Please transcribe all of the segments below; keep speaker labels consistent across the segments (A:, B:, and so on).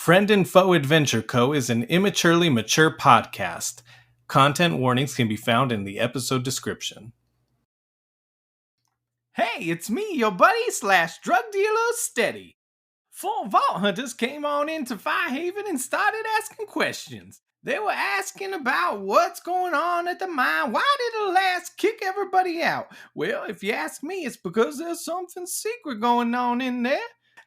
A: Friend and Foe Adventure Co. is an immaturely mature podcast. Content warnings can be found in the episode description. Hey, it's me, your buddy / drug dealer, Steady. 4 vault hunters came on into Firehaven and started asking questions. They were asking about what's going on at the mine. Why did the last kick everybody out? Well, if you ask me, it's because there's something secret going on in there.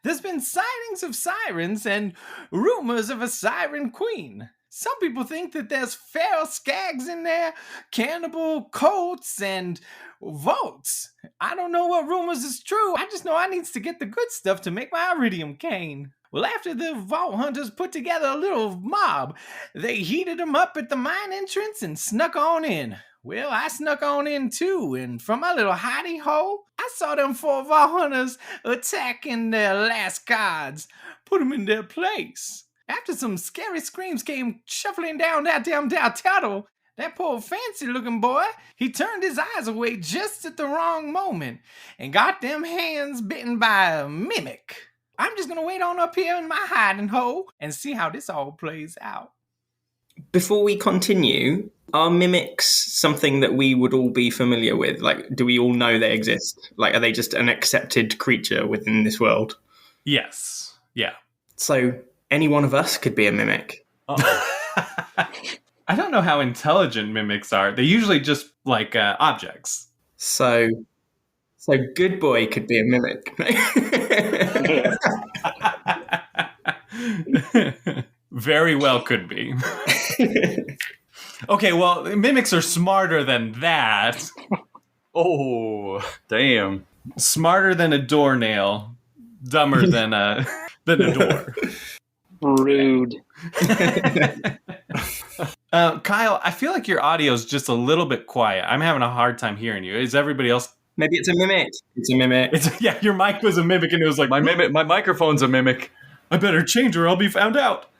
A: There's been sightings of sirens and rumors of a Siren Queen. Some people think that there's feral skags in there, cannibal colts, and vaults. I don't know what rumors is true. I just know I needs to get the good stuff to make my iridium cane. Well, after the vault hunters put together a little mob, they heated them up at the mine entrance and snuck on in. Well, I snuck on in too, and from my little hidey hole, I saw them 4 vault hunters attacking their last guards, put them in their place. After some scary screams came shuffling down that damn tunnel, that poor fancy-looking boy, he turned his eyes away just at the wrong moment and got them hands bitten by a mimic. I'm just going to wait on up here in my hiding hole and see how this all plays out.
B: Before we continue, are mimics something that we would all be familiar with? Like, do we all know they exist? Like, are they just an accepted creature within this world?
A: Yes. Yeah.
B: So, any one of us could be a mimic.
A: I don't know how intelligent mimics are. They usually just like objects.
B: So Good Boy could be a mimic.
A: Very well could be. Okay, well, mimics are smarter than that.
C: Oh, damn.
A: Smarter than a doornail. Dumber than a door.
D: Rude.
A: Kyle, I feel like your audio is just a little bit quiet. I'm having a hard time hearing you. Is everybody else?
B: Maybe it's a mimic. It's a mimic.
A: Yeah, your mic was a mimic, and it was like
C: My microphone's a mimic.
A: I better change or I'll be found out.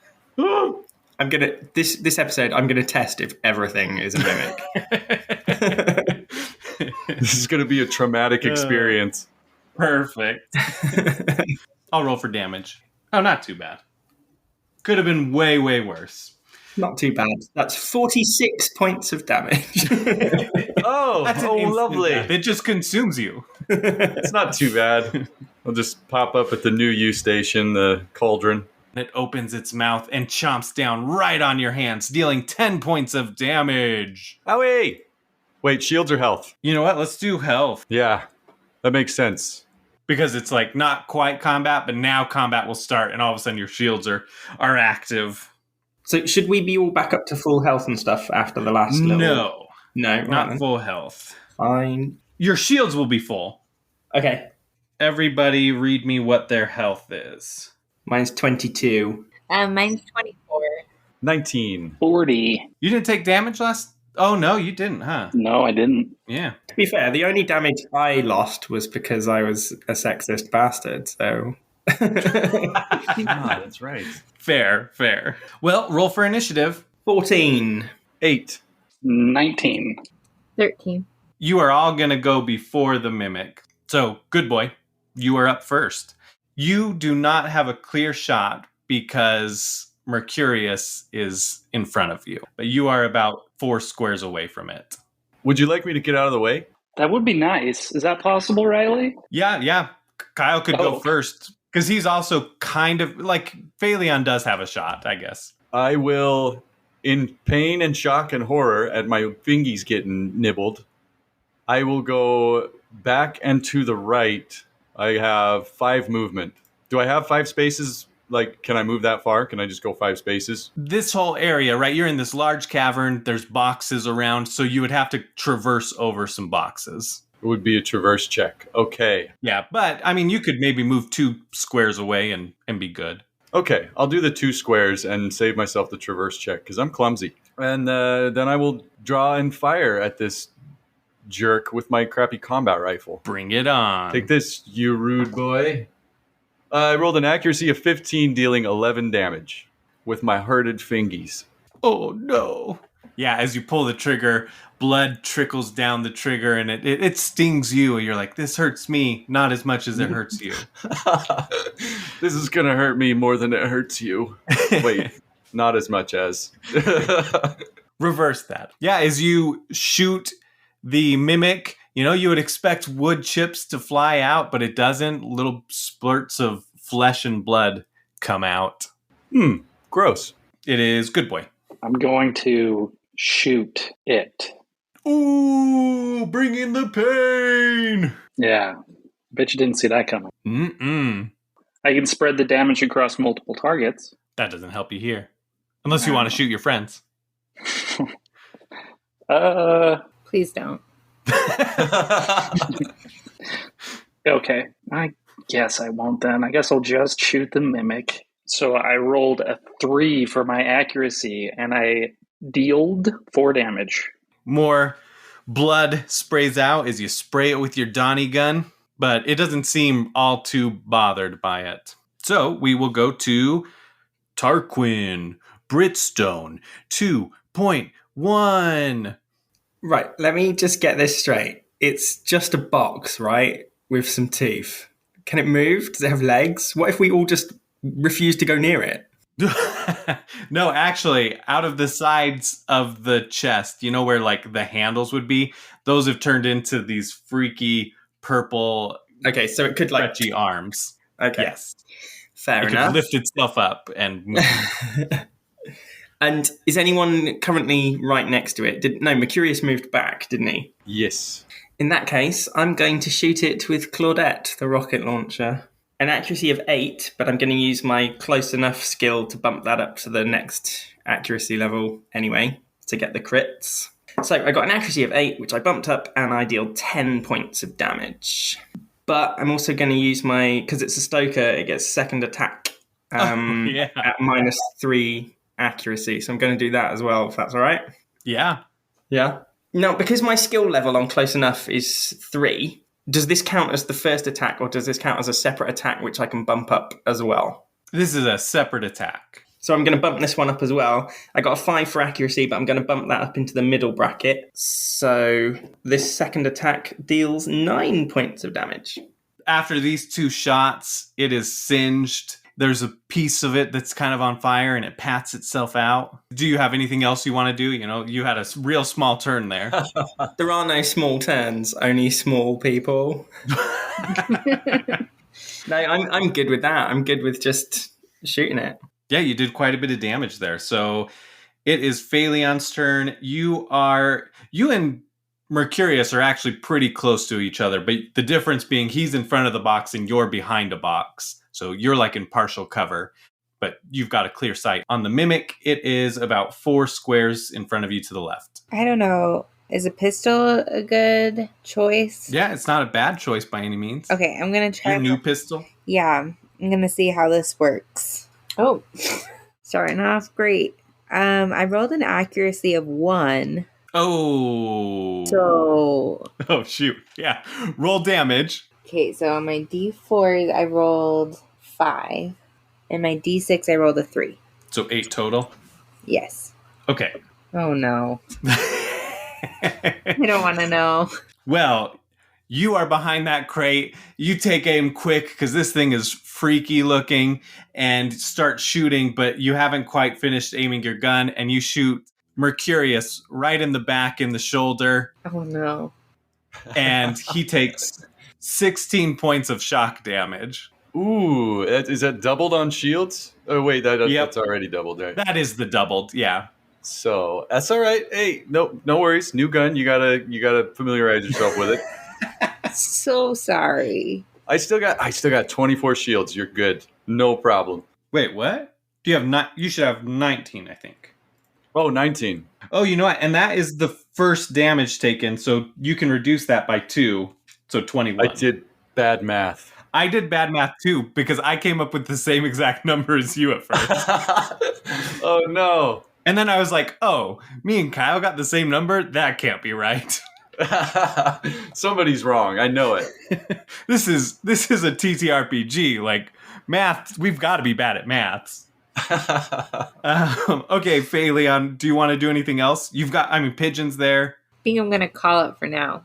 B: I'm gonna this episode. I'm gonna test if everything is a mimic.
C: This is going to be a traumatic experience.
A: Perfect. I'll roll for damage. Oh, not too bad. Could have been way, way worse.
B: Not too bad. That's 46 points of damage.
C: Oh, lovely.
A: Death. It just consumes you.
C: It's not too bad. I'll just pop up at the new U station, the cauldron.
A: It opens its mouth and chomps down right on your hands, dealing 10 points of damage.
C: Owie! Wait, shields or health?
A: You know what? Let's do health.
C: Yeah, that makes sense.
A: Because it's like not quite combat, but now combat will start, and all of a sudden your shields are active.
B: So should we be all back up to full health and stuff after the last little...
A: No,
B: right
A: not
B: then.
A: full health.
B: Fine.
A: Your shields will be full.
B: Okay.
A: Everybody read me what their health is.
B: Mine's 22.
E: Mine's 24.
C: 19.
D: 40.
A: You didn't take damage last... Oh, no, you didn't, huh?
D: No, I didn't.
A: Yeah.
B: To be fair, the only damage I lost was because I was a sexist bastard, so...
C: That's right.
A: Fair. Well, roll for initiative.
B: 14.
C: 8.
D: 19.
E: 13.
A: You are all going to go before the mimic. So, Good Boy, you are up first. You do not have a clear shot because Mercurius is in front of you, but you are about 4 squares away from it.
C: Would you like me to get out of the way?
D: That would be nice. Is that possible, Riley?
A: Yeah. Kyle could go first because he's also kind of like Phaleon does have a shot, I guess.
C: I will, in pain and shock and horror at my fingies getting nibbled, I will go back and to the right. I have 5 movement. Do I have 5 spaces? Like, can I move that far? Can I just go 5 spaces?
A: This whole area, right? You're in this large cavern. There's boxes around, so you would have to traverse over some boxes.
C: It would be a traverse check. Okay.
A: Yeah, but, I mean, you could maybe move 2 squares away and be good.
C: Okay, I'll do the 2 squares and save myself the traverse check, because I'm clumsy. And then I will draw and fire at this jerk with my crappy combat rifle.
A: Bring it on.
C: Take this, you rude boy. I rolled an accuracy of 15, dealing 11 damage with my herded fingies.
A: Oh, no. Yeah, as you pull the trigger, blood trickles down the trigger and it stings you. You're like, this hurts me not as much as it hurts you.
C: This is going to hurt me more than it hurts you. Wait, not as much as.
A: Reverse that. Yeah, as you shoot the mimic, you would expect wood chips to fly out, but it doesn't. Little splurts of flesh and blood come out.
C: Gross.
A: It is good boy.
D: I'm going to shoot it.
A: Ooh, bring in the pain.
D: Yeah. Bet you didn't see that coming.
A: Mm-mm.
D: I can spread the damage across multiple targets.
A: That doesn't help you here. Unless you want to shoot your friends.
E: Please don't.
D: Okay. I guess I won't then. I guess I'll just shoot the mimic. So I rolled a 3 for my accuracy, and I dealt 4 damage.
A: More blood sprays out as you spray it with your Donnie gun, but it doesn't seem all too bothered by it. So we will go to Tarquin, Britstone, 2.1.
B: Right, let me just get this straight. It's just a box, right? With some teeth. Can it move? Does it have legs? What if we all just refuse to go near it?
A: No, actually, out of the sides of the chest, where like the handles would be, those have turned into these freaky purple,
B: Okay, so it could like...
A: stretchy arms.
B: Okay,
A: Yes.
B: fair
A: It
B: enough.
A: could lift itself up and move.
B: And is anyone currently right next to it? No, Mercurius moved back, didn't he?
C: Yes.
B: In that case, I'm going to shoot it with Claudette, the rocket launcher. An accuracy of 8, but I'm going to use my close enough skill to bump that up to the next accuracy level anyway, to get the crits. So I got an accuracy of 8, which I bumped up, and I deal 10 points of damage. But I'm also going to use because it's a Stoker, it gets second attack at -3 accuracy. So I'm going to do that as well, if that's all right.
A: Yeah.
B: Yeah. Now, because my skill level on close enough is 3, does this count as the first attack, or does this count as a separate attack which I can bump up as well?
A: This is a separate attack.
B: So I'm going to bump this one up as well. I got a 5 for accuracy, but I'm going to bump that up into the middle bracket. So this second attack deals 9 points of damage.
A: After these 2 shots, it is singed. There's a piece of it that's kind of on fire and it pats itself out. Do you have anything else you want to do? You had a real small turn there.
B: There are no small turns, only small people. No, I'm good with that. I'm good with just shooting it.
A: Yeah, you did quite a bit of damage there. So it is Phalion's turn. You and Mercurius are actually pretty close to each other, but the difference being he's in front of the box and you're behind a box. So you're like in partial cover, but you've got a clear sight. On the mimic, it is about 4 squares in front of you to the left.
E: I don't know. Is a pistol a good choice?
A: Yeah, it's not a bad choice by any means.
E: Okay, I'm going to try.
A: Your new pistol?
E: Yeah, I'm going to see how this works. Oh, starting off great. I rolled an accuracy of 1.
A: Oh.
E: So.
A: Oh, shoot. Yeah. Roll damage.
E: Okay, so on my D4, I rolled 5. And my D6, I rolled a 3.
A: So 8 total?
E: Yes.
A: Okay.
E: Oh, no. I don't want to know.
A: Well, you are behind that crate. You take aim quick because this thing is freaky looking and start shooting, but you haven't quite finished aiming your gun, and you shoot Mercurius right in the back in the shoulder.
E: Oh, no.
A: And he takes 16 points of shock damage.
C: Ooh, is that doubled on shields? Oh, wait, that's already doubled, right?
A: That is the doubled, yeah.
C: So that's all right. Hey, no worries. New gun. You gotta familiarize yourself with it.
E: So sorry.
C: I still got 24 shields. You're good. No problem.
A: Wait, what? Do you have you should have 19, I think.
C: Oh, 19.
A: Oh, you know what? And that is the first damage taken, so you can reduce that by 2, so 21.
C: I did bad math.
A: I did bad math too, because I came up with the same exact number as you at first.
C: Oh, no.
A: And then I was like, oh, me and Kyle got the same number? That can't be right.
C: Somebody's wrong. I know it.
A: This is a TTRPG. Like, math, we've got to be bad at maths. Okay, Phaleon, do you want to do anything else? You've got, pigeons there.
E: I think I'm going to call it for now.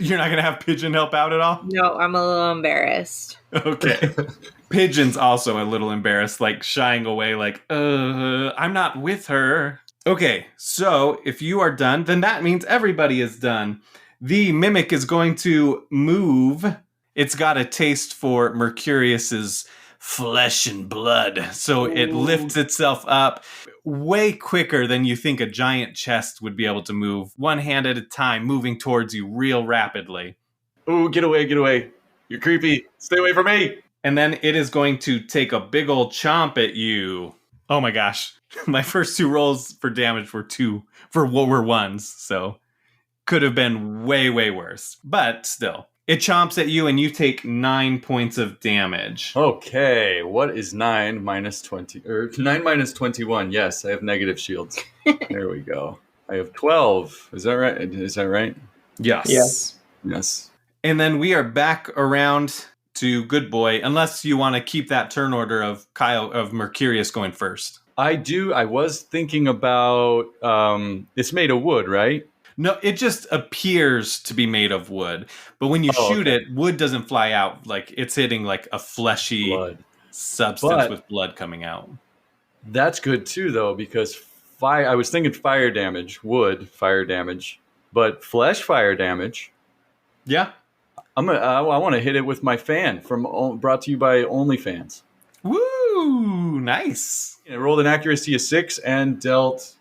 A: You're not going to have Pigeon help out at all?
E: No, I'm a little embarrassed.
A: Okay. Pigeon's also a little embarrassed, like shying away, like, I'm not with her. Okay, so if you are done, then that means everybody is done. The mimic is going to move. It's got a taste for Mercurius's flesh and blood, so it lifts itself up way quicker than you think a giant chest would be able to move, one hand at a time, moving towards you real rapidly.
C: Ooh, get away, get away. You're creepy. Stay away from me.
A: And then it is going to take a big old chomp at you. Oh my gosh. My first 2 rolls for damage were ones, so could have been way, way worse. But still, it chomps at you and you take 9 points of damage.
C: Okay, what is 9 minus 20? Or 9 minus 21. Yes, I have negative shields. There we go. I have 12. Is that right? Is that right?
A: Yes.
C: Yes.
A: And then we are back around to Good Boy, unless you want to keep that turn order of Mercurius going first.
C: I do. I was thinking about, it's made of wood, right?
A: No, it just appears to be made of wood. But when you shoot it, wood doesn't fly out. Like, it's hitting like a fleshy substance with blood coming out.
C: That's good too, though, because I was thinking fire damage, wood fire damage, but flesh fire damage.
A: Yeah.
C: I want to hit it with my fan brought to you by OnlyFans.
A: Woo! Nice.
C: I rolled an accuracy of 6 and dealt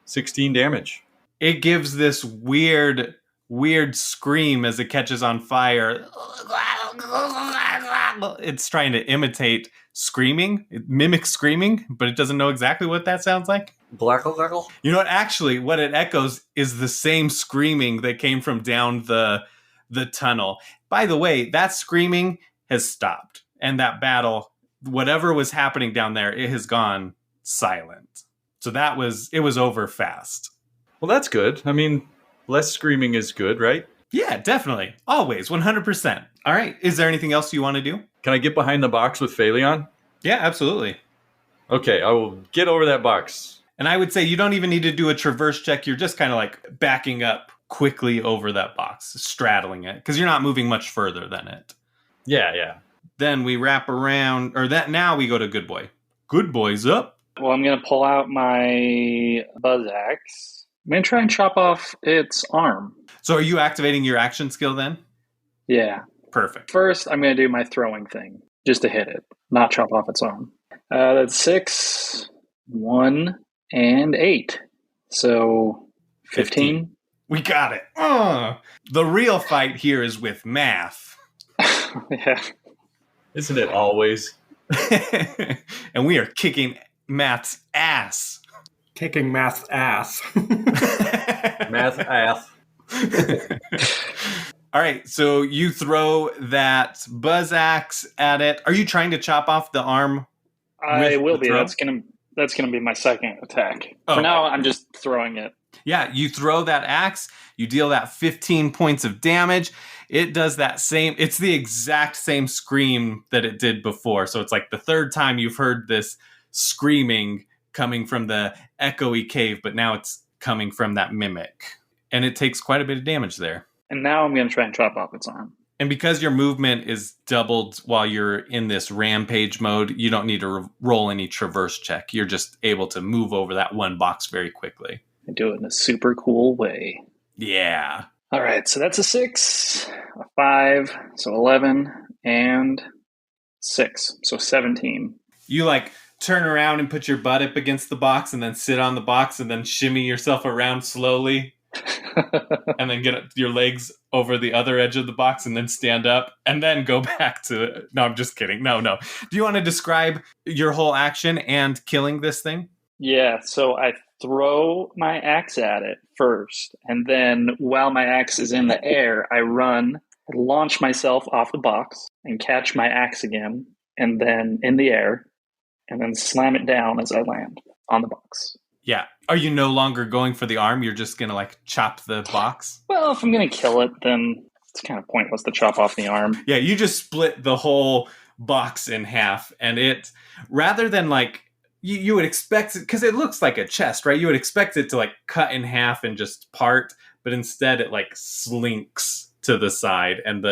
C: 16 damage.
A: It gives this weird scream as it catches on fire. It's trying to imitate screaming. It mimics screaming, but it doesn't know exactly what that sounds like.
C: Glackle.
A: You know what? Actually, what it echoes is the same screaming that came from down the tunnel. By the way, that screaming has stopped. And that battle, whatever was happening down there, it has gone silent. So it was over fast.
C: Well, that's good. I mean, less screaming is good, right?
A: Yeah, definitely. Always, 100%. All right. Is there anything else you want to do?
C: Can I get behind the box with Phaleon?
A: Yeah, absolutely.
C: Okay, I will get over that box.
A: And I would say you don't even need to do a traverse check. You're just kind of like backing up quickly over that box, straddling it, because you're not moving much further than it.
C: Yeah.
A: Then we wrap around, now we go to Good Boy. Good Boy's up.
D: Well, I'm going to pull out my buzz axe. I'm going to try and chop off its arm.
A: So are you activating your action skill then?
D: Yeah.
A: Perfect.
D: First, I'm going to do my throwing thing, just to hit it, not chop off its arm. That's 6, 1, and 8. So 15.
A: We got it. The real fight here is with math.
D: Yeah.
C: Isn't it always?
A: And we are kicking math's ass.
B: Kicking math's ass.
C: Math ass.
A: All right, so you throw that buzz axe at it. Are you trying to chop off the arm?
D: I will be. That's gonna be my second attack. For now, I'm just throwing it.
A: Yeah, you throw that axe. You deal that 15 points of damage. It does that same. It's the exact same scream that it did before. So it's like the third time you've heard this screaming coming from the echoey cave, but now it's coming from that mimic. And it takes quite a bit of damage there.
D: And now I'm going to try and chop off its arm.
A: And because your movement is doubled while you're in this rampage mode, you don't need to roll any traverse check. You're just able to move over that one box very quickly.
D: I do it in a super cool way.
A: Yeah.
D: All right, so that's a 6, a 5, so 11, and 6, so 17.
A: You like turn around and put your butt up against the box and then sit on the box and then shimmy yourself around slowly. And then get your legs over the other edge of the box and then stand up and then go back to it. No, I'm just kidding. No. Do you want to describe your whole action and killing this thing?
D: Yeah, so I throw my axe at it first, and then while my axe is in the air, I run, launch myself off the box, and catch my axe again, and then in the air, and then slam it down as I land on the box.
A: Yeah. Are you no longer going for the arm? You're just going to like chop the box?
D: Well, if I'm going to kill it, then it's kind of pointless to chop off the arm.
A: Yeah, you just split the whole box in half, and it, rather than like you would expect it, because it looks like a chest, right? You would expect it to like cut in half and just part, but instead it like slinks to the side, and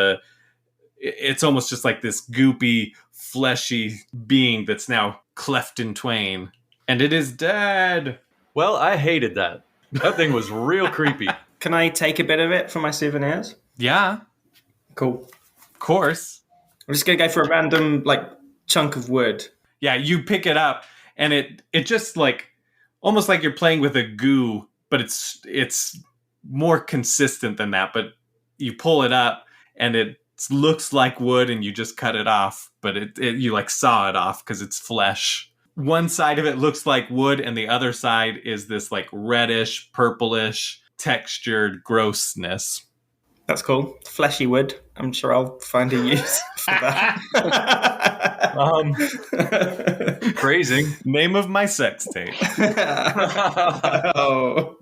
A: it's almost just like this goopy, fleshy being that's now cleft in twain. And it is dead.
C: Well, I hated that. That thing was real creepy.
B: Can I take a bit of it for my souvenirs?
A: Yeah,
B: Cool.
A: of course.
B: I'm just going to go for a random, like, chunk of wood.
A: Yeah, you pick it up, and it just like almost like you're playing with a goo, but it's more consistent than that. But you pull it up, and it looks like wood, and you just cut it off. But you like saw it off because it's flesh. One side of it looks like wood, and the other side is this like reddish, purplish, textured grossness.
B: That's cool. Fleshy wood. I'm sure I'll find a use for that.
C: Phrasing.
A: Name of my sex tape.
B: Oh.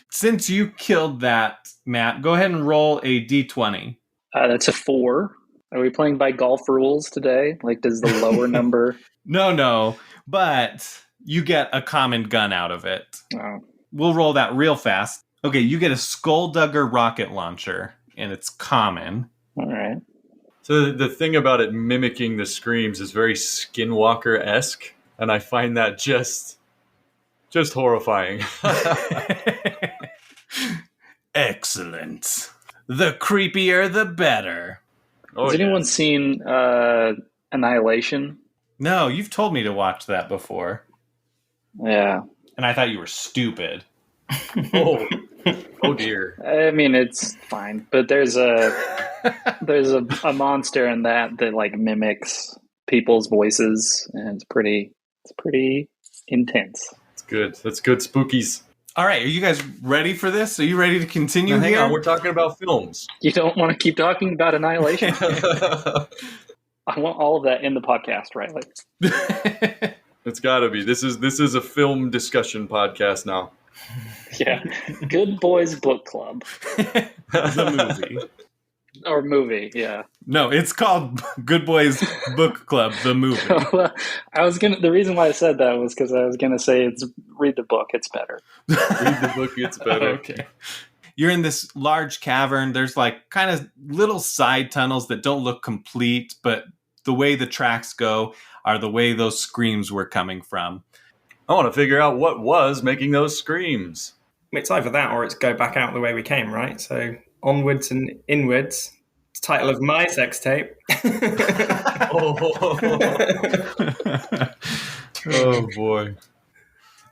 A: Since you killed that, Matt, go ahead and roll a d20.
D: That's a 4. Are we playing by golf rules today? Like, does the lower number...
A: No, but you get a common gun out of it.
D: Oh.
A: We'll roll that real fast. Okay, you get a Skulldugger rocket launcher, and it's common.
D: All right.
C: So the thing about it mimicking the screams is very Skinwalker-esque, and I find that just horrifying.
A: Excellent. The creepier, the better.
D: Has anyone seen Annihilation?
A: No, you've told me to watch that before.
D: Yeah.
A: And I thought you were stupid.
C: Oh dear.
D: I mean, it's fine, but there's a monster in that like mimics people's voices, and it's pretty intense.
C: It's good. That's good spookies.
A: All right, are you guys ready for this? Are you ready to continue
C: Hang
A: here?
C: on, we're talking about films.
D: You don't want to keep talking about Annihilation? I want all of that in the podcast, right? Like,
C: It's got to be. This is a film discussion podcast now.
D: yeah, Good Boys Book Club.
A: The movie.
D: Or movie, yeah.
A: No, it's called Good Boys Book Club, the movie.
D: The reason why I said that was because I was gonna say read the book, it's better.
C: Read the book, it's better.
A: Okay. You're in this large cavern. There's like kind of little side tunnels that don't look complete, but the way the tracks go are the way those screams were coming from.
C: I want to figure out what was making those screams.
B: It's either that or it's go back out the way we came, right? So onwards and inwards. It's the title of my sex tape.
C: Oh boy.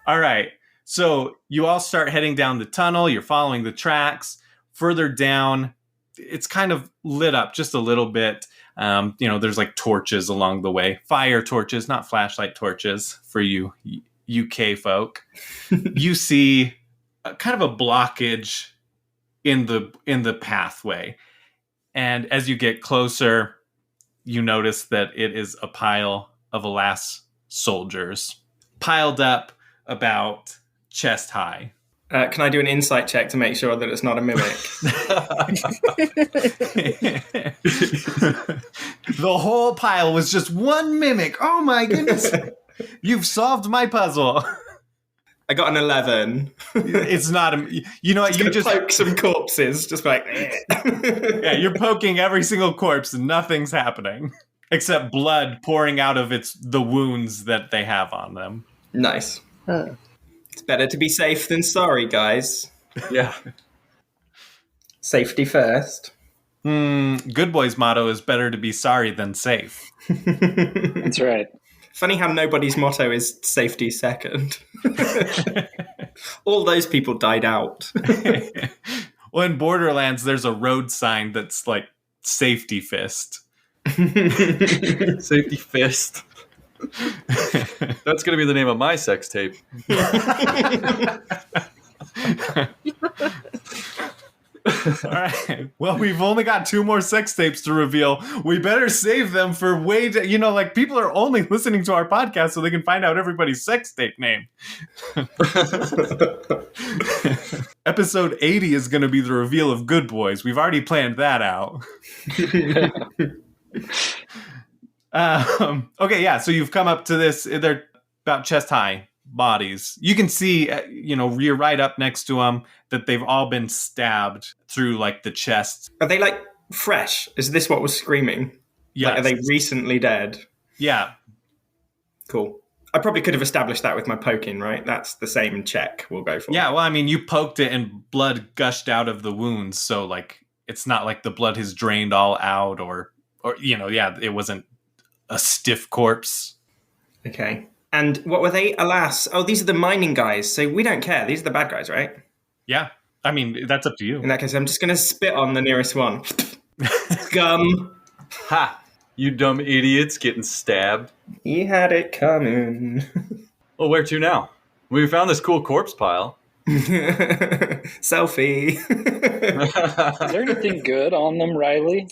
A: All right. So you all start heading down the tunnel. You're following the tracks. Further down, it's kind of lit up just a little bit. There's like torches along the way. Fire torches, not flashlight torches for you UK folk. You see kind of a blockage in the pathway. And as you get closer, you notice that it is a pile of Alas soldiers piled up about chest high.
B: Can I do an insight check to make sure that it's not a mimic?
A: The whole pile was just one mimic. Oh my goodness. You've solved my puzzle.
B: I got an 11.
A: It's not a... You know what? You just
B: poke some corpses. Just like...
A: Yeah, you're poking every single corpse and nothing's happening. Except blood pouring out of the wounds that they have on them.
B: Nice. It's better to be safe than sorry, guys.
C: Yeah.
B: Safety first.
A: Good Boy's motto is better to be sorry than safe.
D: That's right.
B: Funny how nobody's motto is safety second. All those people died out.
A: Well, in Borderlands, there's a road sign that's like safety fist.
C: Safety fist. That's going to be the name of my sex tape.
A: All right. Well, we've only got 2 more sex tapes to reveal. We better save them for people are only listening to our podcast so they can find out everybody's sex tape name. Episode 80 is going to be the reveal of Good Boys. We've already planned that out. Okay, yeah. So you've come up to this. They're about chest high bodies. You can see, you're right up next to them, that they've all been stabbed through like the chest.
B: Are they like fresh? Is this what was screaming?
A: Yes.
B: Like, are they recently dead?
A: Yeah.
B: Cool. I probably could have established that with my poking, right? That's the same check we'll go for.
A: Yeah, well, I mean, you poked it and blood gushed out of the wounds, so like it's not like the blood has drained all out or it wasn't a stiff corpse.
B: Okay. And what were they? Alas. Oh, these are the mining guys, so we don't care. These are the bad guys, right?
A: Yeah. I mean, that's up to you.
B: In that case, I'm just going to spit on the nearest one. Scum.
C: Ha! You dumb idiots getting stabbed.
B: You had it coming.
C: Well, where to now? We found this cool corpse pile.
B: Selfie.
D: Is there anything good on them, Riley?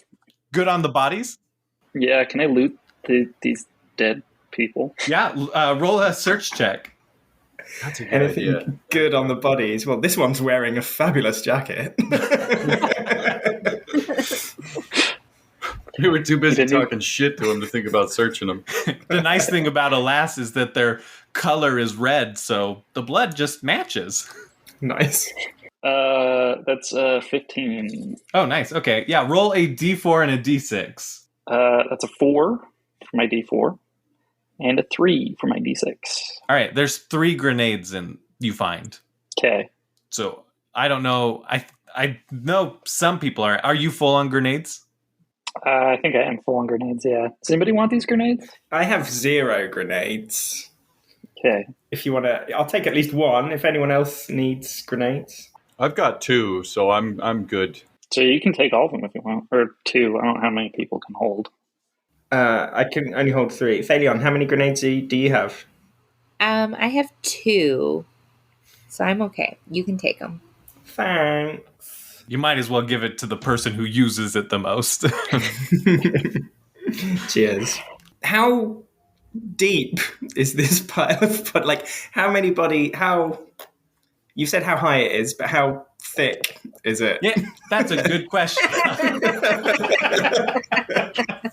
A: Good on the bodies?
D: Yeah, can I loot these dead people?
A: Yeah, roll a search check.
C: That's a good
B: Anything
C: idea.
B: good on the bodies? Well, this one's wearing a fabulous jacket.
C: You were too busy talking shit to him to think about searching them.
A: The nice thing about Alas is that their color is red, so the blood just matches.
B: Nice.
D: That's 15.
A: Oh, nice. Okay, yeah, roll a d4 and a d6.
D: That's a 4 for my D4 and a 3 for my D6.
A: All right, there's 3 grenades you find.
D: Okay.
A: So I don't know. I know some people are. Are you full on grenades?
D: I think I am full on grenades, yeah. Does anybody want these grenades?
B: I have 0 grenades.
D: Okay.
B: If you want to, I'll take at least 1 if anyone else needs grenades.
C: I've got 2, so I'm good.
D: So you can take all of them if you want. Or 2. I don't know how many people can hold.
B: I can only hold 3. Thalion, how many grenades do you have?
E: I have 2, so I'm okay. You can take them.
B: Thanks.
A: You might as well give it to the person who uses it the most.
B: Cheers. How deep is this pile of body? Like, how many body? How? You said how high it is, but how thick is it?
A: Yeah, that's a good question.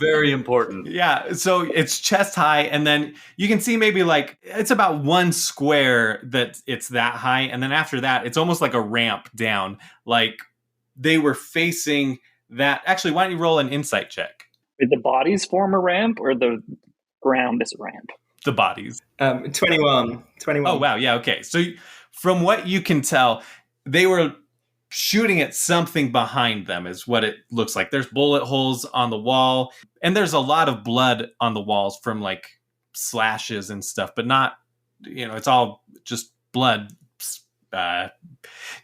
C: Very important.
A: Yeah, so it's chest high, and then you can see maybe like it's about 1 square that it's that high, and then after that, it's almost like a ramp down. Like they were facing that. Actually, why don't you roll an insight check?
D: Did the bodies form a ramp or the ground is a ramp?
A: The bodies.
B: 21.
A: Oh, wow. Yeah, okay. So from what you can tell, they were shooting at something behind them is what it looks like. There's bullet holes on the wall, and there's a lot of blood on the walls from like slashes and stuff, but not, it's all just blood.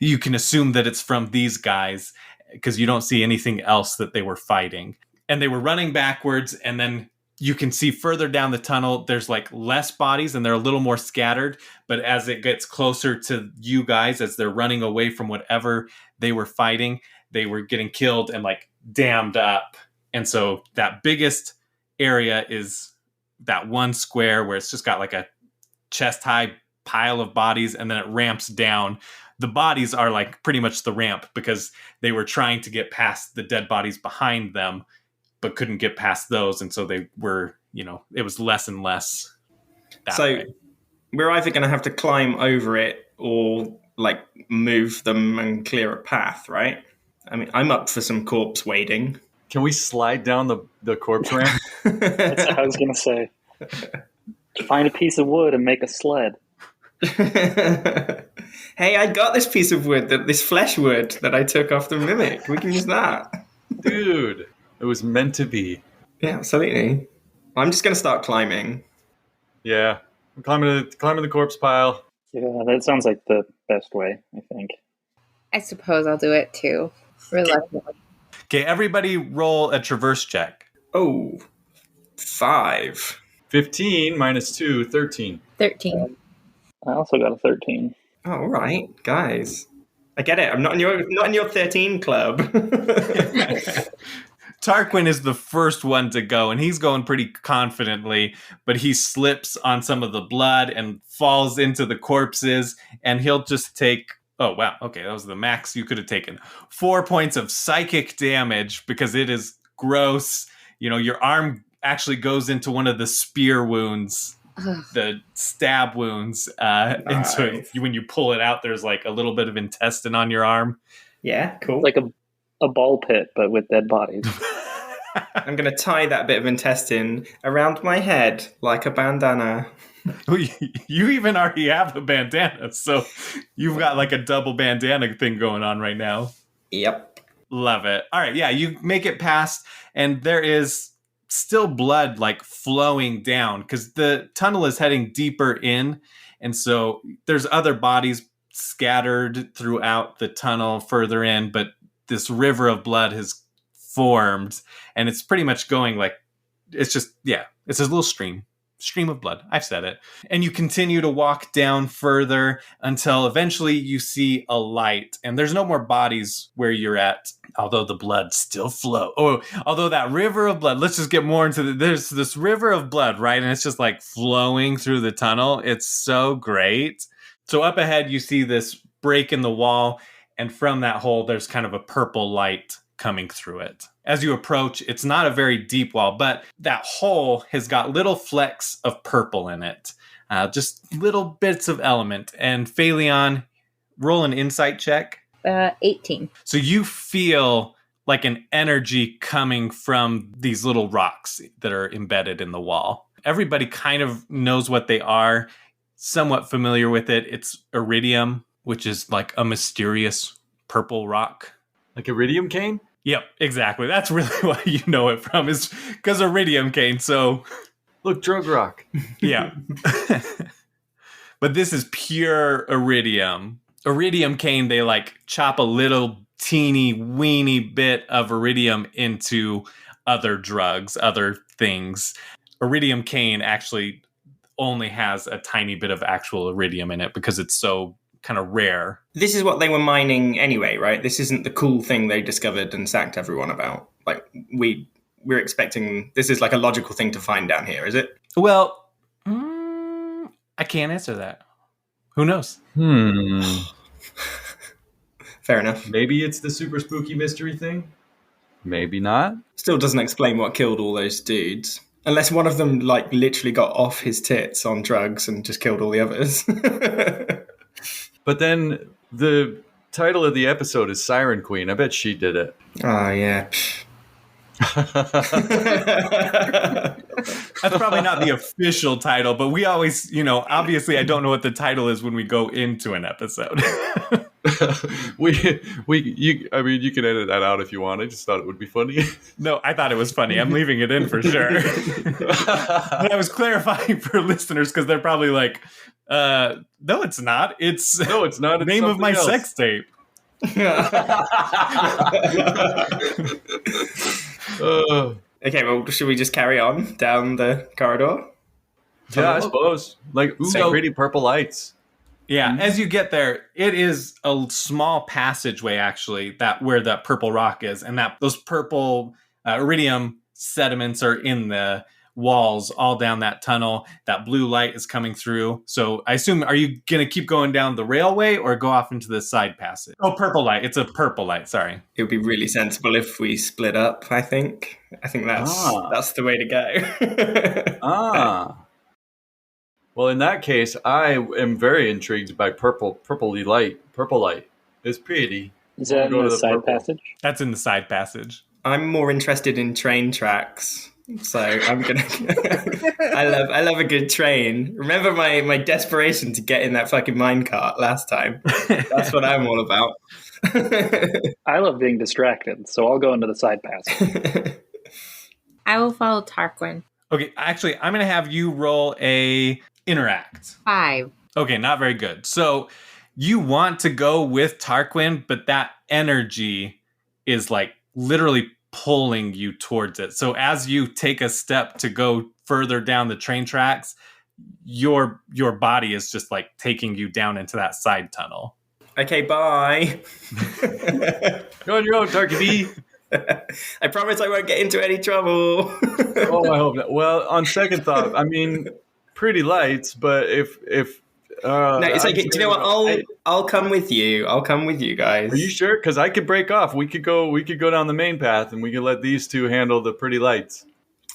A: You can assume that it's from these guys because you don't see anything else that they were fighting. And they were running backwards, and then you can see further down the tunnel, there's like less bodies and they're a little more scattered. But as it gets closer to you guys, as they're running away from whatever they were fighting, they were getting killed and like dammed up. And so that biggest area is that 1 square where it's just got like a chest high pile of bodies, and then it ramps down. The bodies are like pretty much the ramp because they were trying to get past the dead bodies behind them, but couldn't get past those. And so they were, it was less and less.
B: We're either going to have to climb over it or like move them and clear a path, right? I mean, I'm up for some corpse wading.
C: Can we slide down the corpse ramp?
D: That's what I was going to say. Find a piece of wood and make a sled.
B: Hey, I got this piece of wood, this flesh wood that I took off the mimic. We can use that.
C: Dude, it was meant to be.
B: Yeah, absolutely. I'm just going to start climbing.
C: Yeah, I'm climbing the corpse pile.
D: Yeah, that sounds like the best way, I think.
E: I suppose I'll do it too. Reluctantly.
A: Okay, everybody roll a traverse check.
B: Oh, 5.
C: 15 minus 2, 13.
E: 13.
D: I also got a 13.
B: Oh, all right, guys. I get it. I'm not in your 13 club.
A: Tarquin is the first one to go, and he's going pretty confidently, but he slips on some of the blood and falls into the corpses, and he'll just take... Oh, wow. Okay, that was the max you could have taken. 4 points of psychic damage because it is gross. Your arm actually goes into one of the spear wounds the stab wounds. And so
B: Nice.
A: when you pull it out, there's like a little bit of intestine on your arm.
B: Yeah, cool.
D: Like a ball pit, but with dead bodies.
B: I'm going to tie that bit of intestine around my head like a bandana.
A: You even already have a bandana, so you've got like a double bandana thing going on right now.
B: Yep.
A: Love it. All right, yeah, you make it past, and there is still blood like flowing down because the tunnel is heading deeper in, and so there's other bodies scattered throughout the tunnel further in, but this river of blood has formed, and it's pretty much going like it's just it's a little stream of blood. I've said it. And you continue to walk down further until eventually you see a light, and there's no more bodies where you're at, although the blood still flows. Although that river of blood, let's just get more into there's this river of blood, right? And it's just like flowing through the tunnel. It's so great. So up ahead, you see this break in the wall, and from that hole, there's kind of a purple light coming through it. As you approach, it's not a very deep wall, but that hole has got little flecks of purple in it. Just little bits of element. And Phaleon, roll an insight check.
E: 18.
A: So you feel like an energy coming from these little rocks that are embedded in the wall. Everybody kind of knows what they are, somewhat familiar with it. It's iridium, which is like a mysterious purple rock.
C: Like iridium cane?
A: Yep, exactly. That's really why you know it from, is because iridium cane. So,
C: look, drug rock.
A: Yeah. But this is pure iridium. Iridium cane, they like chop a little teeny weeny bit of iridium into other drugs, other things. Iridium cane actually only has a tiny bit of actual iridium in it because it's so kind of rare.
B: This is what they were mining anyway, right? This isn't the cool thing they discovered and sacked everyone about. Like, we're expecting this is like a logical thing to find down here, is it?
A: Well, I can't answer that. Who knows?
B: Fair enough.
C: Maybe it's the super spooky mystery thing. Maybe not.
B: Still doesn't explain what killed all those dudes. Unless one of them, like, literally got off his tits on drugs and just killed all the others.
C: But then the title of the episode is Siren Queen. I bet she did it.
B: Oh, yeah.
A: That's probably not the official title, but we always, obviously I don't know what the title is when we go into an episode.
C: You can edit that out if you want. I just thought it would be funny.
A: No, I thought it was funny. I'm leaving it in for sure. But I was clarifying for listeners because they're probably like, no, it's not. It's
C: not.
A: The name of my
C: else.
A: sex tape.
B: Okay, well, should we just carry on down the corridor?
C: Yeah, I suppose. Like, pretty purple lights.
A: Yeah, as you get there, it is a small passageway, actually, where that purple rock is, and that those purple iridium sediments are in the walls all down that tunnel. That blue light is coming through. So I assume, are you going to keep going down the railway or go off into the side passage? Oh, purple light. It's a purple light. Sorry.
B: It would be really sensible if we split up, I think. I think that's the way to go.
C: Well, in that case, I am very intrigued by purple light. Purple light. It's pretty.
D: Is that in the side passage?
A: That's in the side passage.
B: I'm more interested in train tracks. So I'm gonna. I love a good train. Remember my desperation to get in that fucking minecart last time. That's what I'm all about.
D: I love being distracted, so I'll go into the side passage.
E: I will follow Tarquin.
A: Okay, actually, I'm going to have you roll a interact.
E: 5.
A: Okay, not very good. So you want to go with Tarquin, but that energy is like literally pulling you towards it. So as you take a step to go further down the train tracks, your body is just like taking you down into that side tunnel.
B: Okay, bye.
C: Go on your own, Tarky B.
B: I promise I won't get into any trouble.
C: Oh, I hope not. Well, on second thought, I mean, pretty lights, but if
B: no, it's like, do you know what? I'll come with you. I'll come with you guys.
C: Are you sure? Because I could break off. We could go down the main path, and we could let these two handle the pretty lights.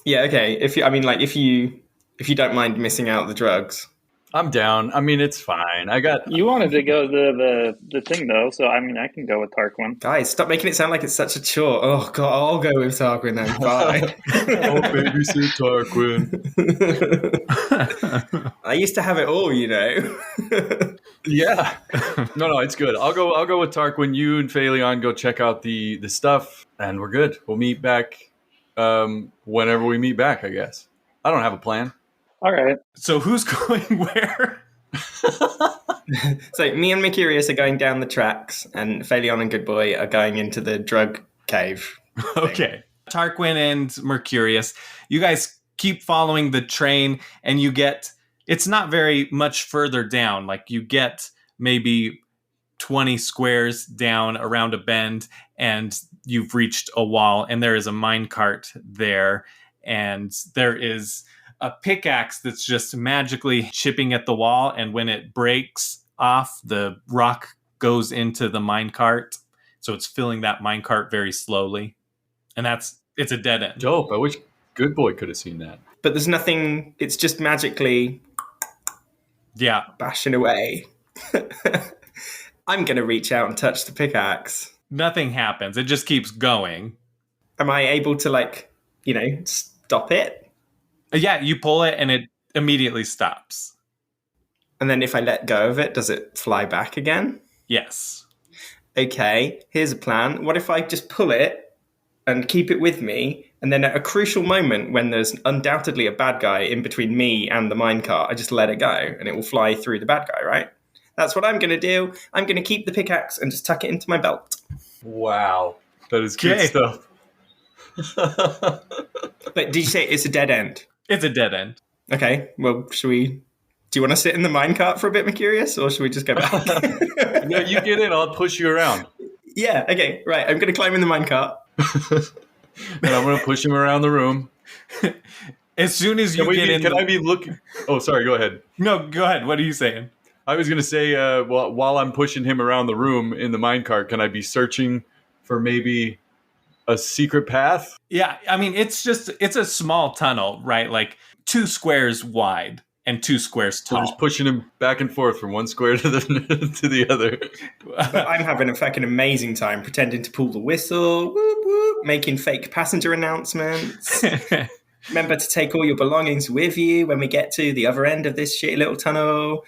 B: Yeah. Okay. If you If you don't mind missing out the drugs.
C: I'm down. I mean, it's fine. I got.
D: You wanted to go the thing though, so I mean I can go with Tarquin.
B: Guys, stop making it sound like it's such a chore. Oh god, I'll go with Tarquin then. Bye.
C: Oh, babysit Tarquin.
B: I used to have it all, you know.
C: Yeah. No, it's good. I'll go with Tarquin. You and Phaleon go check out the stuff, and we're good. We'll meet back whenever we meet back, I guess. I don't have a plan.
D: All right.
A: So who's going where?
B: So me and Mercurius are going down the tracks, and Phaleon and Good Boy are going into the drug cave.
A: Okay. Tarquin and Mercurius, you guys keep following the train, and you get, it's not very much further down. Like you get maybe 20 squares down around a bend, and you've reached a wall, and there is a minecart there, and there is a pickaxe that's just magically chipping at the wall, and when it breaks off, the rock goes into the minecart, so it's filling that minecart very slowly, and it's a dead end.
C: Dope. I wish Good Boy could have seen that.
B: But there's nothing, it's just magically bashing away. I'm going to reach out and touch the pickaxe.
A: Nothing happens. It just keeps going.
B: Am I able to, stop it?
A: Yeah, you pull it and it immediately stops.
B: And then if I let go of it, does it fly back again?
A: Yes.
B: Okay, here's a plan. What if I just pull it and keep it with me, and then at a crucial moment when there's undoubtedly a bad guy in between me and the minecart, I just let it go and it will fly through the bad guy, right? That's what I'm going to do. I'm going to keep the pickaxe and just tuck it into my belt.
C: Wow. That is good
A: Okay.
C: stuff.
B: But did you say it's a dead end?
A: It's a dead end.
B: Okay, well, do you want to sit in the minecart for a bit, Mercurius, or should we just go back?
C: No, you get in. I'll push you around.
B: Yeah, okay, right. I'm going to climb in the minecart.
C: And I'm going to push him around the room.
A: As soon as you get in...
C: Can I be looking... Oh, sorry, go ahead.
A: No, go ahead. What are you saying?
C: I was going to say, while I'm pushing him around the room in the minecart, can I be searching for maybe a secret path?
A: Yeah, I mean, it's a small tunnel, right? Like 2 squares wide and 2 squares
C: So
A: tall.
C: just pushing him back and forth from one square to the other.
B: But I'm having a fucking amazing time pretending to pull the whistle, whoop, whoop, making fake passenger announcements. Remember to take all your belongings with you when we get to the other end of this shitty little tunnel.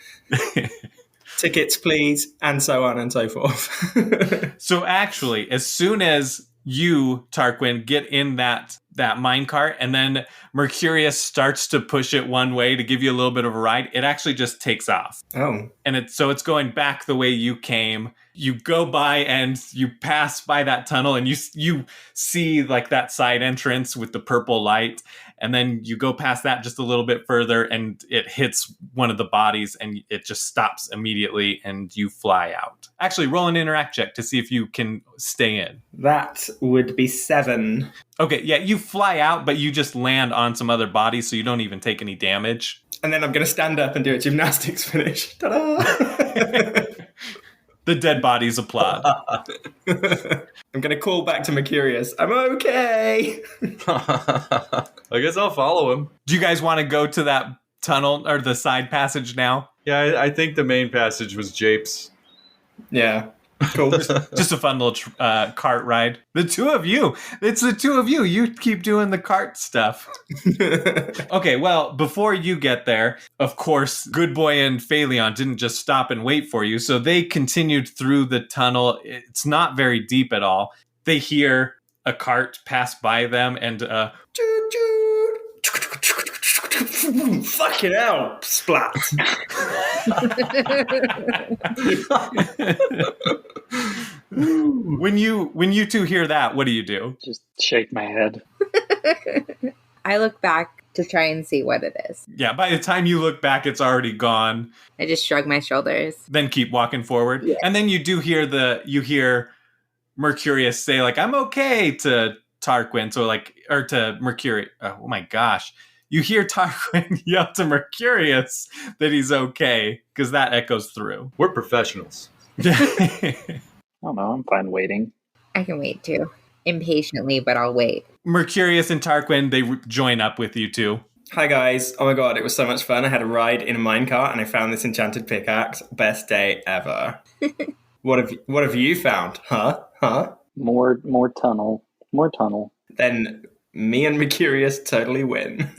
B: Tickets, please, and so on and so forth.
A: So actually, as soon as you, Tarquin, get in that minecart, and then Mercurius starts to push it one way to give you a little bit of a ride, it actually just takes off.
B: Oh.
A: And it's going back the way you came. You go by and you pass by that tunnel, and you see like that side entrance with the purple light, and then you go past that just a little bit further, and it hits one of the bodies, and it just stops immediately, and you fly out. Actually, roll an interact check to see if you can stay in.
B: That would be 7.
A: Okay, yeah, you fly out, but you just land on some other bodies, so you don't even take any damage.
B: And then I'm going to stand up and do a gymnastics finish. Ta-da!
A: The dead bodies applaud.
B: I'm going to call back to Mercurius. I'm okay.
C: I guess I'll follow him.
A: Do you guys want to go to that tunnel or the side passage now?
C: Yeah, I think the main passage was Japes.
B: Yeah. Cool.
A: Just a fun little cart ride. It's the two of you. You keep doing the cart stuff. Okay, well, before you get there, of course, Good Boy and Phaleon didn't just stop and wait for you, so they continued through the tunnel. It's not very deep at all. They hear a cart pass by them, and
B: fucking hell, splat.
A: When you two hear that, what do you do?
D: Just shake my head.
E: I look back to try and see what it is.
A: Yeah, by the time you look back, it's already gone.
E: I just shrug my shoulders.
A: Then keep walking forward.
E: Yeah.
A: And then you hear Mercurius say, like, I'm okay, to Tarquin, or to Mercurius. Oh my gosh. You hear Tarquin yell to Mercurius that he's okay, because that echoes through.
C: We're professionals.
D: I don't know. I'm fine waiting.
E: I can wait too. Impatiently, but I'll wait.
A: Mercurius and Tarquin, they join up with you two.
B: Hi guys. Oh my god, it was so much fun. I had a ride in a minecart and I found this enchanted pickaxe. Best day ever. What have you found? Huh?
D: More tunnel. More tunnel.
B: Then me and Mercurius totally win.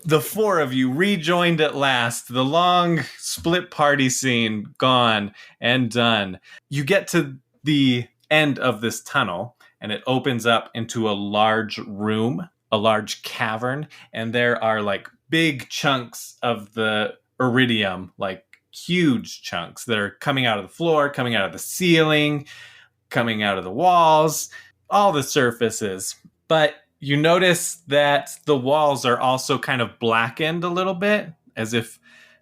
A: The four of you rejoined at last. The long split party scene gone and done. You get to the end of this tunnel, and it opens up into a large room, a large cavern, and there are like big chunks of the iridium, like huge chunks that are coming out of the floor, coming out of the ceiling, coming out of the walls, all the surfaces. But you notice that the walls are also kind of blackened a little bit, as if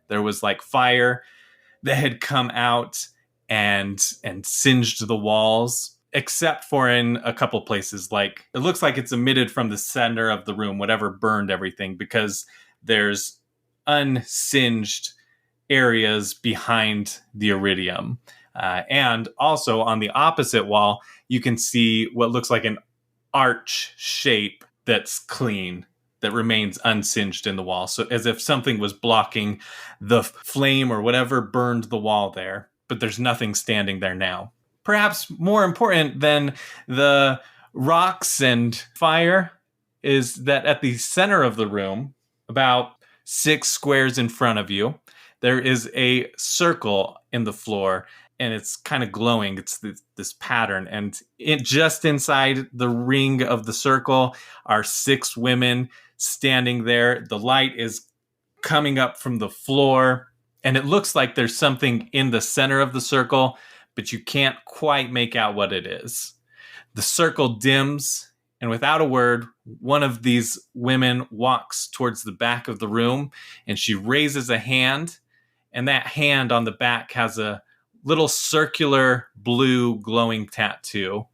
A: there was like fire that had come out and singed the walls, except for in a couple places. Like it looks like it's emitted from the center of the room, whatever burned everything, because there's unsinged areas behind the iridium. And also on the opposite wall, you can see what looks like an arch shape that's clean, that remains unsinged in the wall. So as if something was blocking the flame or whatever burned the wall there, but there's nothing standing there now. Perhaps more important than the rocks and fire is that at the center of the room, about 6 squares in front of you, there is a circle in the floor, and it's kind of glowing. It's this pattern. And just inside the ring of the circle are 6 women standing there. The light is coming up from the floor, and it looks like there's something in the center of the circle, but you can't quite make out what it is. The circle dims, and without a word, one of these women walks towards the back of the room, and she raises a hand, and that hand on the back has a little circular blue glowing tattoo.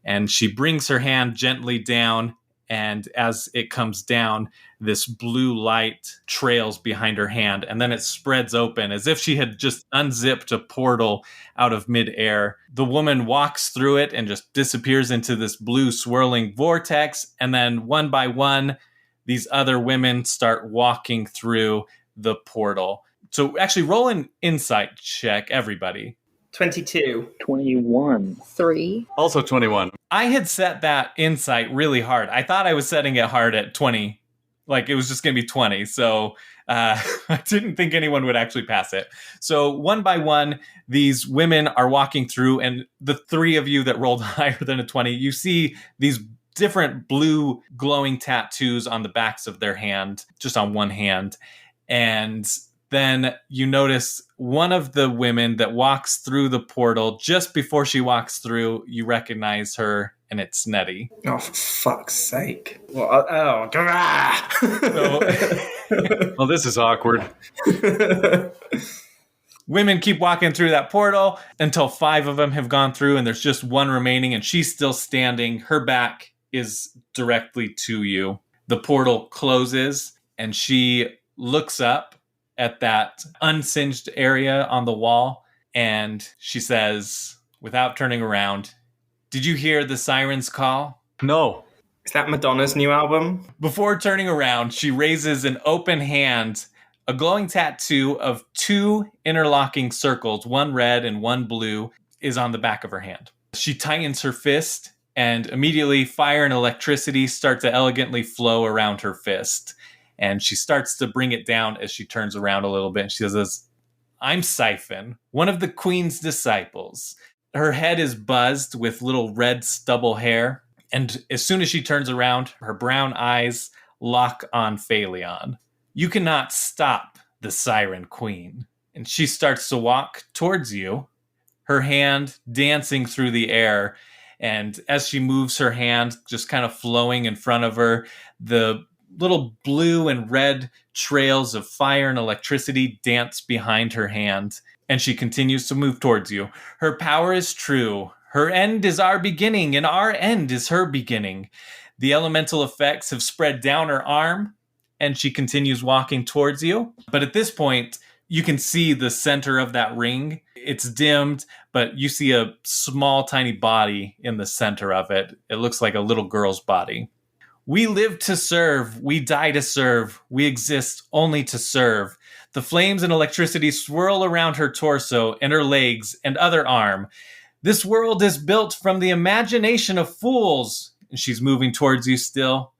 A: And she brings her hand gently down, and as it comes down, this blue light trails behind her hand, and then it spreads open as if she had just unzipped a portal out of midair. The woman walks through it and just disappears into this blue swirling vortex, and then one by one, these other women start walking through the portal. So actually roll an insight check, everybody.
B: 22.
D: 21.
E: 3.
C: Also 21.
A: I had set that insight really hard. I thought I was setting it hard at 20. Like it was just going to be 20. So I didn't think anyone would actually pass it. So one by one, these women are walking through, and the 3 of you that rolled higher than a 20, you see these different blue glowing tattoos on the backs of their hand, just on one hand. And then you notice one of the women that walks through the portal. Just before she walks through, you recognize her, and it's Nettie.
B: Oh, for fuck's sake. Well,
C: Well, this is awkward.
A: Women keep walking through that portal until 5 of them have gone through, and there's just one remaining, and she's still standing. Her back is directly to you. The portal closes, and she looks up at that unsinged area on the wall, and she says, without turning around, "Did you hear the sirens call?"
C: No.
B: Is that Madonna's new album?
A: Before turning around, she raises an open hand. A glowing tattoo of 2 interlocking circles, one red and one blue, is on the back of her hand. She tightens her fist, and immediately fire and electricity start to elegantly flow around her fist. And she starts to bring it down as she turns around a little bit. And she says, "I'm Siphon, one of the Queen's disciples." Her head is buzzed with little red stubble hair. And as soon as she turns around, her brown eyes lock on Phaleon. "You cannot stop the Siren Queen." And she starts to walk towards you, her hand dancing through the air. And as she moves her hand, just kind of flowing in front of her, the little blue and red trails of fire and electricity dance behind her hand, and she continues to move towards you. Her power is true. Her end is our beginning, and our end is her beginning. The elemental effects have spread down her arm, and she continues walking towards you. But at this point, you can see the center of that ring. It's dimmed, but you see a small, tiny body in the center of it. It looks like a little girl's body. We live to serve, we die to serve, we exist only to serve. The flames and electricity swirl around her torso and her legs and other arm. This world is built from the imagination of fools. And she's moving towards you still.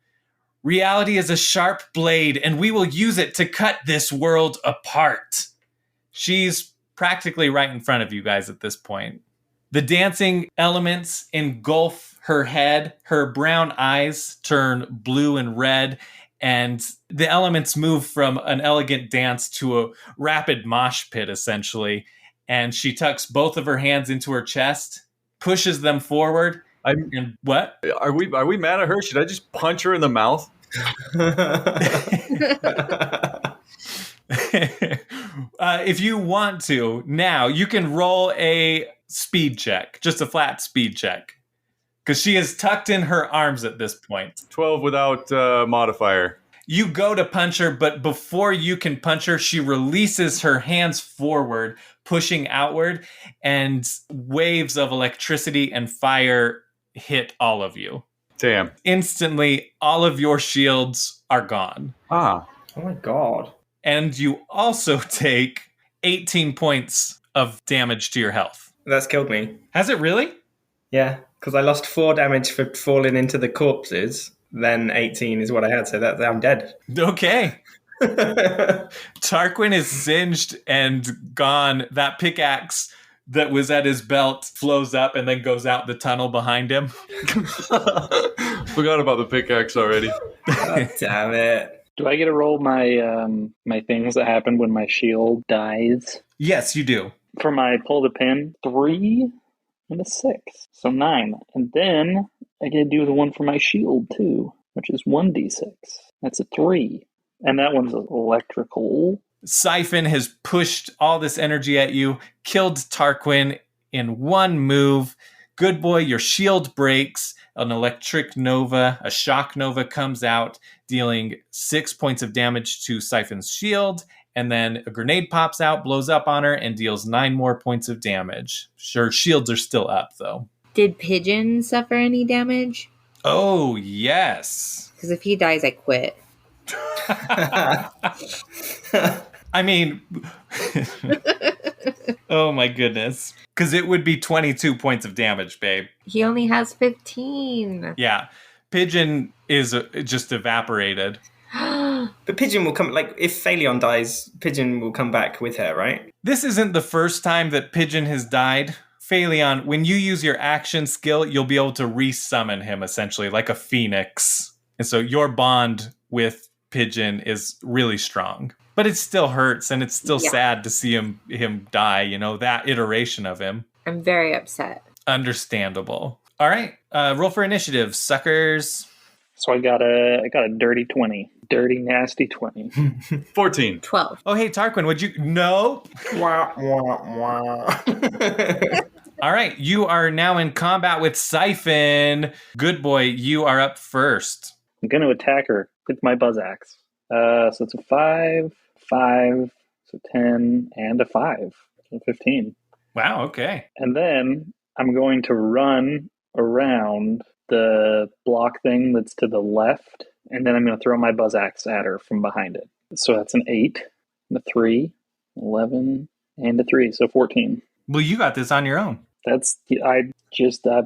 A: Reality is a sharp blade, and we will use it to cut this world apart. She's practically right in front of you guys at this point. The dancing elements engulf her head. Her brown eyes turn blue and red, and the elements move from an elegant dance to a rapid mosh pit, essentially. And she tucks both of her hands into her chest, pushes them forward. And what?
C: Are we mad at her? Should I just punch her in the mouth?
A: If you want to, now you can roll a speed check, just a flat speed check, because she is tucked in her arms at this point.
C: 12 without modifier.
A: You go to punch her, but before you can punch her, she releases her hands forward, pushing outward, and waves of electricity and fire hit all of you.
C: Damn.
A: Instantly, all of your shields are gone.
C: Ah.
B: Oh my god.
A: And you also take 18 points of damage to your health.
B: That's killed me.
A: Has it really?
B: Yeah, because I lost 4 damage for falling into the corpses. Then 18 is what I had, so that I'm dead.
A: Okay. Tarquin is singed and gone. That pickaxe that was at his belt flows up and then goes out the tunnel behind him.
C: Forgot about the pickaxe already.
B: God damn it.
D: Do I get to roll my my things that happen when my shield dies?
A: Yes, you do.
D: For my pull the pin, 3 and a 6. So 9. And then I get to do the one for my shield too, which is 1d6. That's a 3. And that one's electrical.
A: Siphon has pushed all this energy at you, killed Tarquin in one move. Good boy, your shield breaks. An electric nova, a shock nova comes out, dealing 6 points of damage to Siphon's shield. And then a grenade pops out, blows up on her, and deals 9 more points of damage. Sure, shields are still up, though.
E: Did Pigeon suffer any damage?
A: Oh, yes.
E: Because if he dies, I quit.
A: I mean, oh my goodness. Because it would be 22 points of damage, babe.
E: He only has 15.
A: Yeah. Pigeon is just evaporated.
B: But Pigeon will come, like, if Phalion dies, Pigeon will come back with her, right?
A: This isn't the first time that Pigeon has died. Phalion, when you use your action skill, you'll be able to resummon him, essentially, like a phoenix. And so your bond with Pigeon is really strong. But it still hurts, and it's still sad to see him die, you know, that iteration of him.
E: I'm very upset.
A: Understandable. All right, roll for initiative, suckers.
D: So I got a dirty 20. Dirty, nasty 20.
C: 14.
E: 12.
A: Oh, hey, Tarquin, would you... No.
B: Wah, wah, wah.
A: All right, you are now in combat with Siphon. Good boy, you are up first.
D: I'm going to attack her with my buzz axe. So it's a 5, 5, so 10, and a 5. So 15.
A: Wow, okay.
D: And then I'm going to run around the block thing that's to the left, and then I'm going to throw my buzz axe at her from behind it. So that's an 8, and a 3, 11, and a 3, so 14.
A: Well, you got this on your own.
D: I'm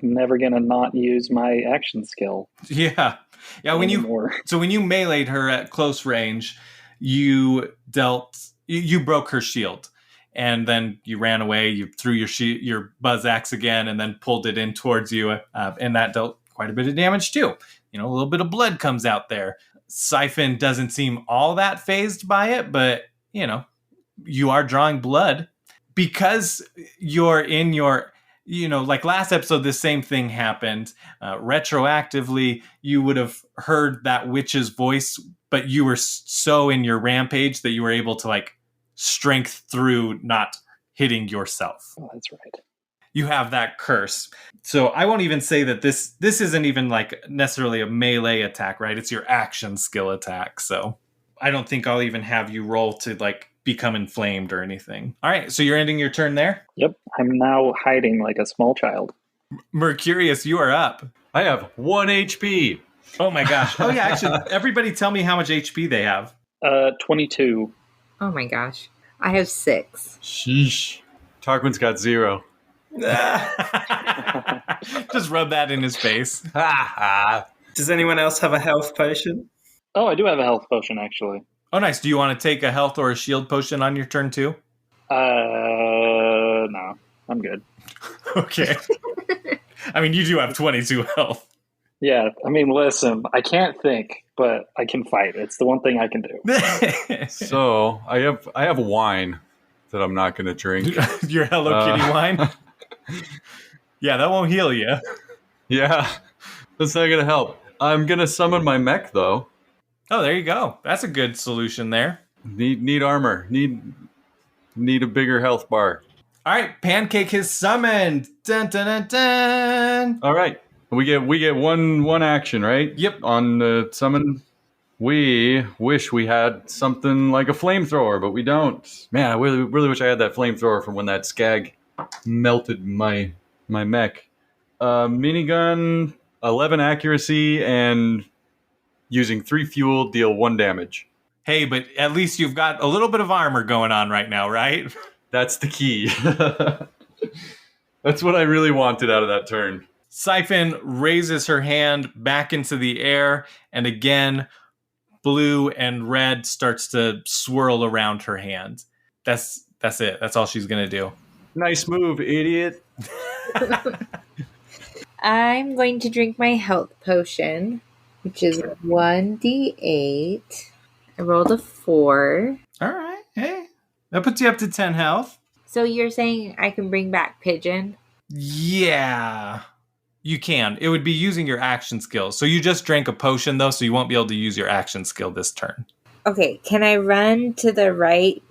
D: never going to not use my action skill.
A: Yeah. Yeah, when you meleeed her at close range, you broke her shield. And then you ran away, you threw your buzz axe again, and then pulled it in towards you. And that dealt quite a bit of damage too. You know, a little bit of blood comes out there. Siphon doesn't seem all that fazed by it, but, you know, you are drawing blood. Because you're in your, you know, like last episode, the same thing happened. Retroactively, you would have heard that witch's voice, but you were so in your rampage that you were able to, like, strength through not hitting yourself.
D: Oh, that's right.
A: You have that curse. So I won't even say that this isn't even like necessarily a melee attack, right? It's your action skill attack. So I don't think I'll even have you roll to like become inflamed or anything. All right, so you're ending your turn there?
D: Yep. I'm now hiding like a small child.
A: Mercurius, you are up.
C: I have 1 HP.
A: Oh my gosh. Oh yeah, actually, everybody tell me how much HP they have.
D: 22.
E: Oh my gosh. I have 6.
C: Sheesh. Tarquin's got 0.
A: Just rub that in his face.
B: Does anyone else have a health potion?
D: Oh, I do have a health potion, actually.
A: Oh, nice. Do you want to take a health or a shield potion on your turn too?
D: No. I'm good.
A: Okay. I mean, you do have 22 health.
D: Yeah, I mean, listen, I can't think, but I can fight. It's the one thing I can do.
C: So I have wine that I'm not going to drink.
A: Your Hello Kitty wine? Yeah, that won't heal you.
C: Yeah, that's not going to help. I'm going to summon my mech, though.
A: Oh, there you go. That's a good solution there.
C: Need armor. Need a bigger health bar.
A: All right, Pancake is summoned. Dun, dun, dun, dun.
C: All right, we get one action, right?
A: Yep.
C: On the summon. We wish we had something like a flamethrower, but we don't. Man, I really wish I had that flamethrower from when that skag melted my mech. Minigun, 11 accuracy, and using 3 fuel, deal 1 damage.
A: Hey, but at least you've got a little bit of armor going on right now, right?
C: That's the key. That's what I really wanted out of that turn.
A: Siphon raises her hand back into the air, and again, blue and red starts to swirl around her hand. That's it. That's all she's going to do.
C: Nice move, idiot.
E: I'm going to drink my health potion, which is 1d8. I rolled a 4.
A: All right. Hey, that puts you up to 10 health.
E: So you're saying I can bring back Pigeon?
A: Yeah, you can. It would be using your action skill. So you just drank a potion, though, so you won't be able to use your action skill this turn.
E: Okay, can I run to the right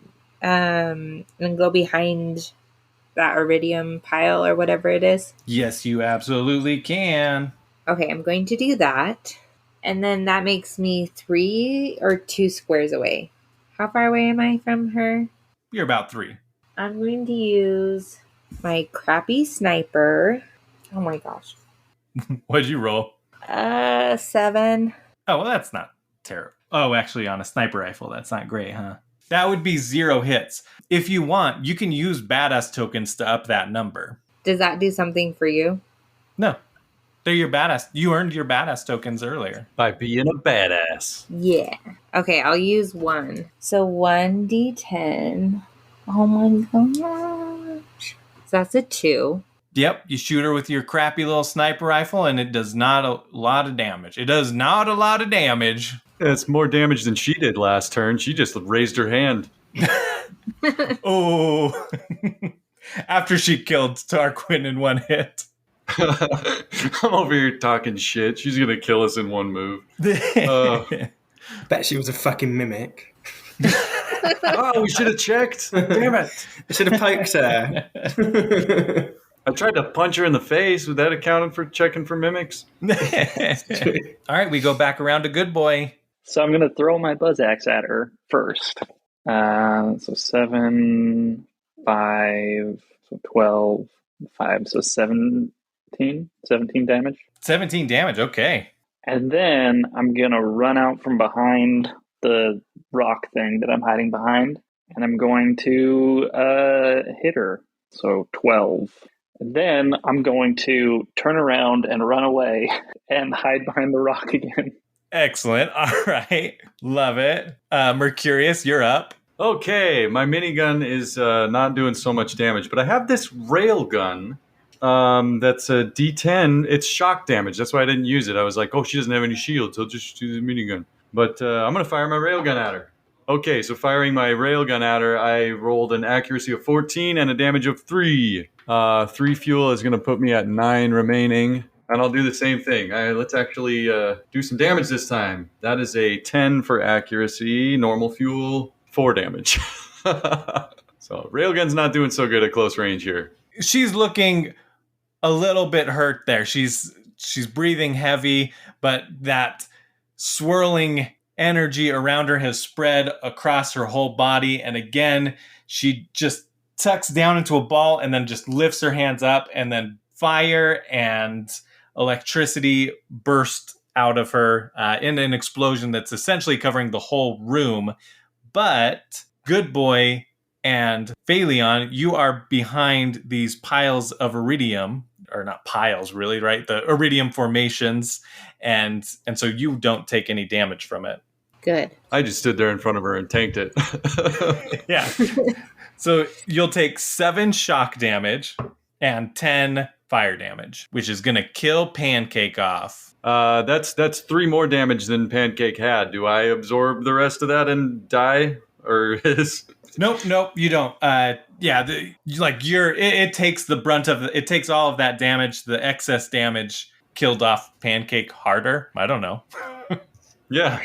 E: and go behind that iridium pile or whatever it is?
A: Yes, you absolutely can.
E: Okay, I'm going to do that. And then that makes me 3 or 2 squares away. How far away am I from her?
A: You're about 3.
E: I'm going to use my crappy sniper. Oh my gosh.
A: What'd you roll?
E: 7.
A: Oh, well, that's not terrible. Oh, actually, on a sniper rifle, that's not great, huh? That would be 0 hits. If you want, you can use badass tokens to up that number.
E: Does that do something for you?
A: No. They're your badass. You earned your badass tokens earlier.
C: By being a badass.
E: Yeah. Okay, I'll use 1. So 1d10. Oh my gosh. So that's a 2.
A: Yep, you shoot her with your crappy little sniper rifle, and it does not a lot of damage. It does not a lot of damage.
C: It's more damage than she did last turn. She just raised her hand.
A: Oh. After she killed Tarquin in 1 hit.
C: I'm over here talking shit. She's going to kill us in 1 move.
B: Bet she was a fucking mimic.
C: Oh, we should have checked. Damn it.
B: I should have poked her.
C: I tried to punch her in the face. Would that account for checking for mimics?
A: All right, we go back around to Good Boy.
D: So I'm going to throw my buzz axe at her first. So 7, 5, so 12, 5, so 17 damage.
A: 17 damage, okay.
D: And then I'm going to run out from behind the rock thing that I'm hiding behind, and I'm going to hit her. So 12. And then I'm going to turn around and run away and hide behind the rock again.
A: Excellent. All right. Love it. Mercurius, you're up.
C: Okay, my minigun is not doing so much damage, but I have this railgun that's a D10. It's shock damage. That's why I didn't use it. I was like, oh, she doesn't have any shields. I'll just use the minigun. But I'm going to fire my railgun at her. Okay, so firing my railgun at her, I rolled an accuracy of 14 and a damage of 3. 3 fuel is going to put me at 9 remaining. And I'll do the same thing. Let's actually do some damage this time. That is a 10 for accuracy, normal fuel, 4 damage. So railgun's not doing so good at close range here.
A: She's looking a little bit hurt there. She's breathing heavy, but that swirling energy around her has spread across her whole body. And again, she just tucks down into a ball and then just lifts her hands up, and then fire and electricity burst out of her in an explosion that's essentially covering the whole room. But Good Boy and Phaleon, you are behind these piles of iridium, or not piles really, right? The iridium formations, and so you don't take any damage from it.
E: Good.
C: I just stood there in front of her and tanked it.
A: Yeah. So you'll take 7 shock damage and 10 fire damage, which is going to kill Pancake off.
C: That's 3 more damage than Pancake had. Do I absorb the rest of that and die, or is?
A: Nope, you don't. It takes the brunt of it takes all of that damage. The excess damage killed off Pancake harder. I don't know.
C: Yeah,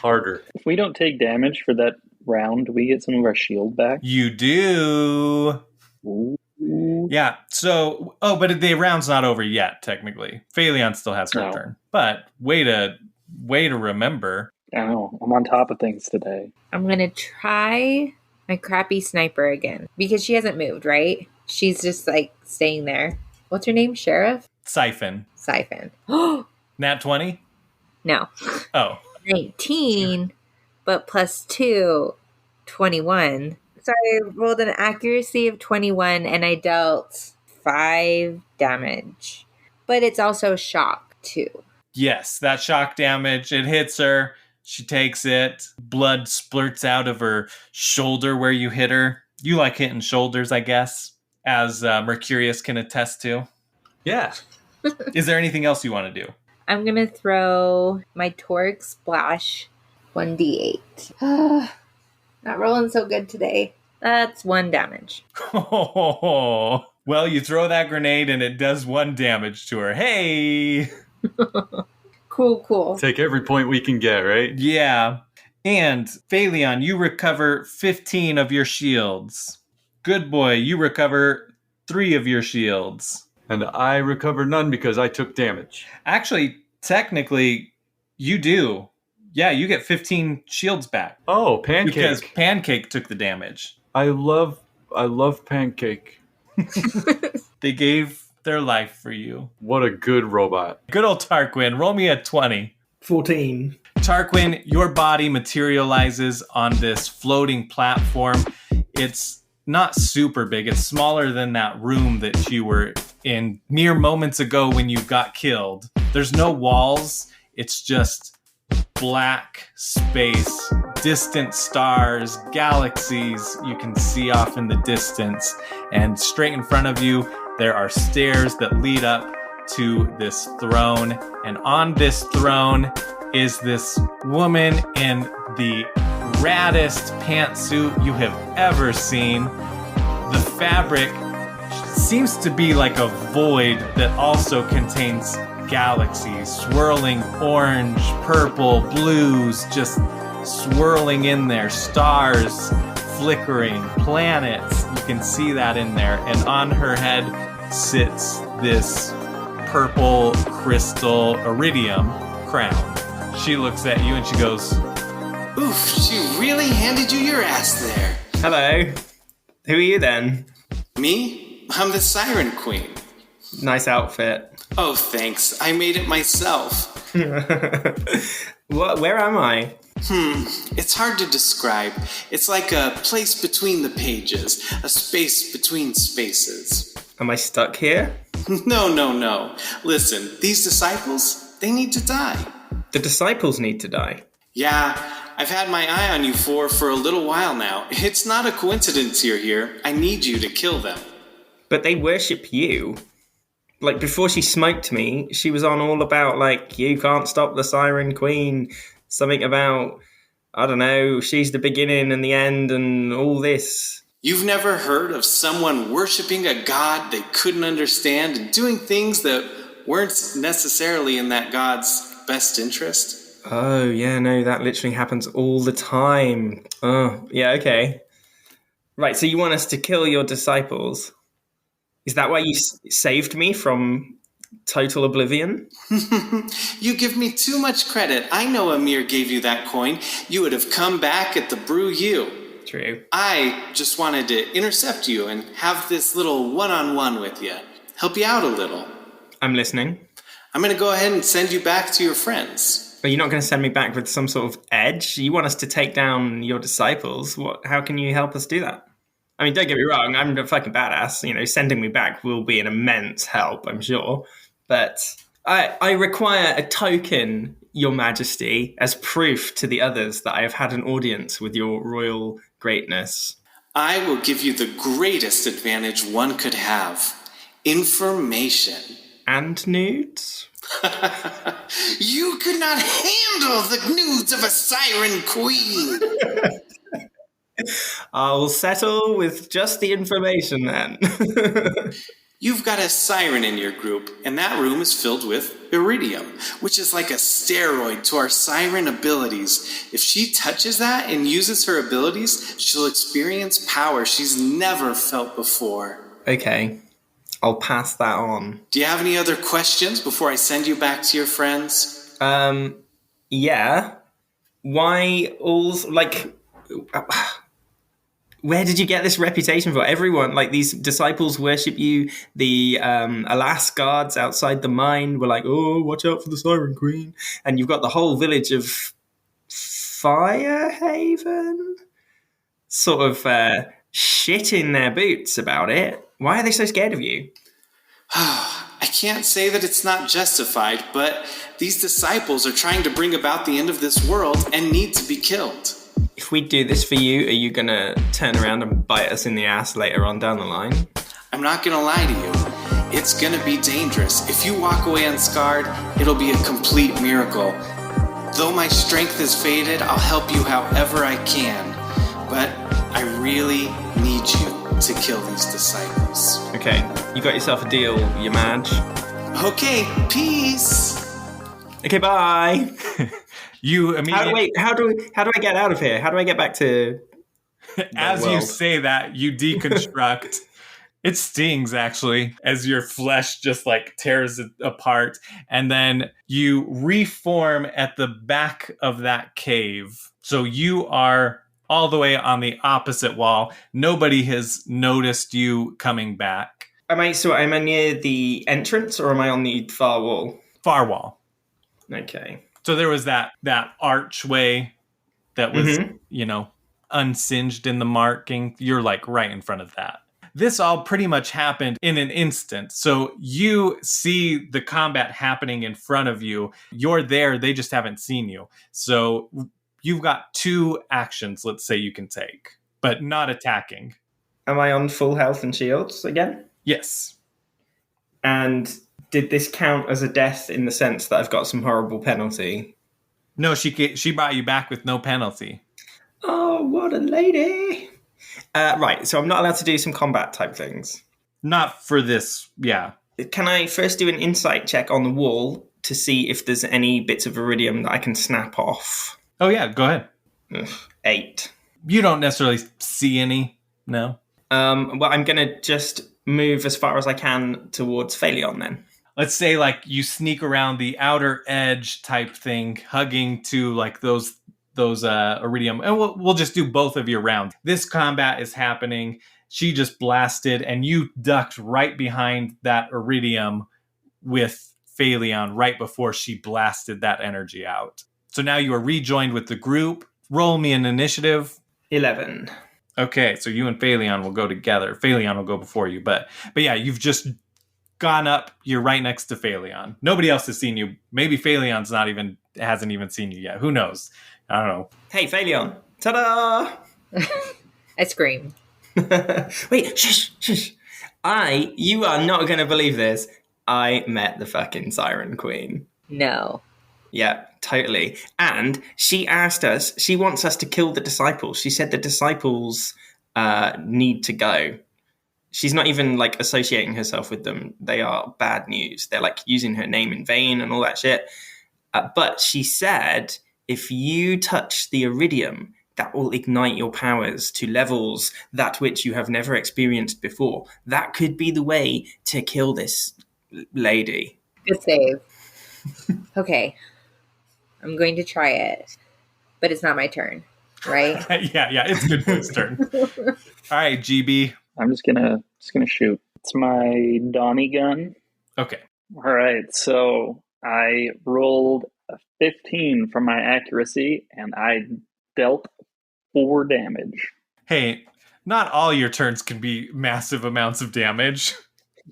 C: harder.
D: If we don't take damage for that round, we get some of our shield back.
A: You do.
D: Ooh.
A: Yeah. So, but the round's not over yet. Technically, Phaleon still has her turn. But way to remember.
D: I know. I'm on top of things today.
E: I'm going to try my crappy sniper again because she hasn't moved, right? She's just like staying there. What's her name? Sheriff?
A: Siphon. Nat 20?
E: No.
A: Oh.
E: 19, but plus 2, 21. So I rolled an accuracy of 21 and I dealt 5 damage. But it's also shock too.
A: Yes, that shock damage, it hits her. She takes it. Blood splurts out of her shoulder where you hit her. You like hitting shoulders, I guess, as Mercurius can attest to.
C: Yeah.
A: Is there anything else you want to do?
E: I'm going to throw my Toric Splash 1d8. Not rolling so good today. That's 1 damage.
A: Oh, well, you throw that grenade and it does 1 damage to her. Hey!
E: Cool.
C: Take every point we can get, right?
A: Yeah. And Phaleon, you recover 15 of your shields. Good Boy, you recover 3 of your shields.
C: And I recover none because I took damage.
A: Actually, technically, you do. Yeah, you get 15 shields back.
C: Oh, Pancake.
A: Because Pancake took the damage.
C: I love Pancake.
A: They gave their life for you.
C: What a good robot.
A: Good old Tarquin, roll me a 20.
B: 14.
A: Tarquin, your body materializes on this floating platform. It's not super big. It's smaller than that room that you were in mere moments ago when you got killed. There's no walls. It's just black space, distant stars, galaxies you can see off in the distance. And straight in front of you, there are stairs that lead up to this throne. And on this throne is this woman in the raddest pantsuit you have ever seen. The fabric seems to be like a void that also contains galaxies, swirling orange, purple, blues, just swirling in there, stars flickering, planets. You can see that in there. And on her head sits this purple crystal iridium crown. She looks at you and she goes,
F: "Oof, she really handed you your ass there."
B: Hello. Who are you then?
F: Me? I'm the Siren Queen.
B: Nice outfit.
F: Oh, thanks. I made it myself.
B: What? Where am I?
F: It's hard to describe. It's like a place between the pages, a space between spaces.
B: Am I stuck here?
F: No. Listen, these disciples, they need to die.
B: The disciples need to die.
F: Yeah, I've had my eye on you for a little while now. It's not a coincidence you're here. I need you to kill them.
B: But they worship you. Like, before she smoked me, she was on all about, like, you can't stop the Siren Queen. Something about, I don't know, she's the beginning and the end and all this.
F: You've never heard of someone worshipping a god they couldn't understand and doing things that weren't necessarily in that god's best interest?
B: Oh, yeah, no, that literally happens all the time. Oh, yeah, okay. Right, so you want us to kill your disciples? Is that why you saved me from total oblivion?
F: You give me too much credit. I know Amir gave you that coin. You would have come back at the Brew U.
B: True.
F: I just wanted to intercept you and have this little one-on-one with you. Help you out a little.
B: I'm listening.
F: I'm going to go ahead and send you back to your friends.
B: But you're not going to send me back with some sort of edge? You want us to take down your disciples? How can you help us do that? I mean, don't get me wrong, I'm a fucking badass. You know, sending me back will be an immense help, I'm sure. But I require a token, Your Majesty, as proof to the others that I have had an audience with your royal greatness.
F: I will give you the greatest advantage one could have. Information.
B: And nudes?
F: You could not handle the nudes of a Siren Queen.
B: I'll settle with just the information then.
F: You've got a siren in your group, and that room is filled with iridium, which is like a steroid to our siren abilities. If she touches that and uses her abilities, she'll experience power she's never felt before.
B: Okay, I'll pass that on.
F: Do you have any other questions before I send you back to your friends?
B: Yeah. Why all, like... Where did you get this reputation for? Everyone, like these disciples worship you. The Alas guards outside the mine were like, oh, watch out for the Siren Queen. And you've got the whole village of Firehaven sort of shitting their boots about it. Why are they so scared of you?
F: I can't say that it's not justified, but these disciples are trying to bring about the end of this world and need to be killed.
B: If we do this for you, are you going to turn around and bite us in the ass later on down the line?
F: I'm not going to lie to you. It's going to be dangerous. If you walk away unscarred, it'll be a complete miracle. Though my strength has faded, I'll help you however I can. But I really need you to kill these disciples.
B: Okay, you got yourself a deal, you Madge.
F: Okay, peace.
B: Okay, bye.
A: You immediately...
B: How do I get out of here? How do I get back to
A: As you say that, you deconstruct. It stings, actually, as your flesh just like tears it apart. And then you reform at the back of that cave. So you are all the way on the opposite wall. Nobody has noticed you coming back.
B: Am I near the entrance or am I on the far wall?
A: Far wall.
B: Okay.
A: So there was that archway that was, unsinged in the marking. You're like right in front of that. This all pretty much happened in an instant. So you see the combat happening in front of you. You're there. They just haven't seen you. So you've got 2 actions, let's say, you can take, but not attacking.
B: Am I on full health and shields again?
A: Yes.
B: And did this count as a death in the sense that I've got some horrible penalty?
A: No, she brought you back with no penalty.
B: Oh, what a lady. Right, so I'm not allowed to do some combat type things.
A: Not for this, yeah.
B: Can I first do an insight check on the wall to see if there's any bits of iridium that I can snap off?
A: Oh, yeah, go ahead.
B: 8.
A: You don't necessarily see any, no?
B: Well, I'm going to just move as far as I can towards Phaleon then.
A: Let's say like you sneak around the outer edge type thing, hugging to like those iridium, and we'll just do both of your rounds. This combat is happening. She just blasted, and you ducked right behind that iridium with Phaleon right before she blasted that energy out. So now you are rejoined with the group. Roll me an initiative.
B: 11.
A: Okay, so you and Phaleon will go together. Phaleon will go before you, but yeah, you've just gone up. You're right next to Phaleon. Nobody else has seen you. Maybe Phaleon's hasn't even seen you yet. Who knows? I don't know.
B: Hey, Phaleon. Ta-da!
E: I scream.
B: Wait, shush. You are not going to believe this. I met the fucking Siren Queen.
E: No.
B: Yeah, totally. And she asked us, she wants us to kill the disciples. She said the disciples need to go. She's not even like associating herself with them. They are bad news. They're like using her name in vain and all that shit. But she said, if you touch the iridium, that will ignite your powers to levels that which you have never experienced before. That could be the way to kill this lady.
E: Good save. Okay. I'm going to try it. But it's not my turn, right?
A: yeah, it's Good Boy's turn. All right, GB.
D: I'm just gonna shoot. It's my Donnie gun.
A: Okay.
D: All right, so I rolled a 15 for my accuracy, and I dealt 4 damage.
A: Hey, not all your turns can be massive amounts of damage.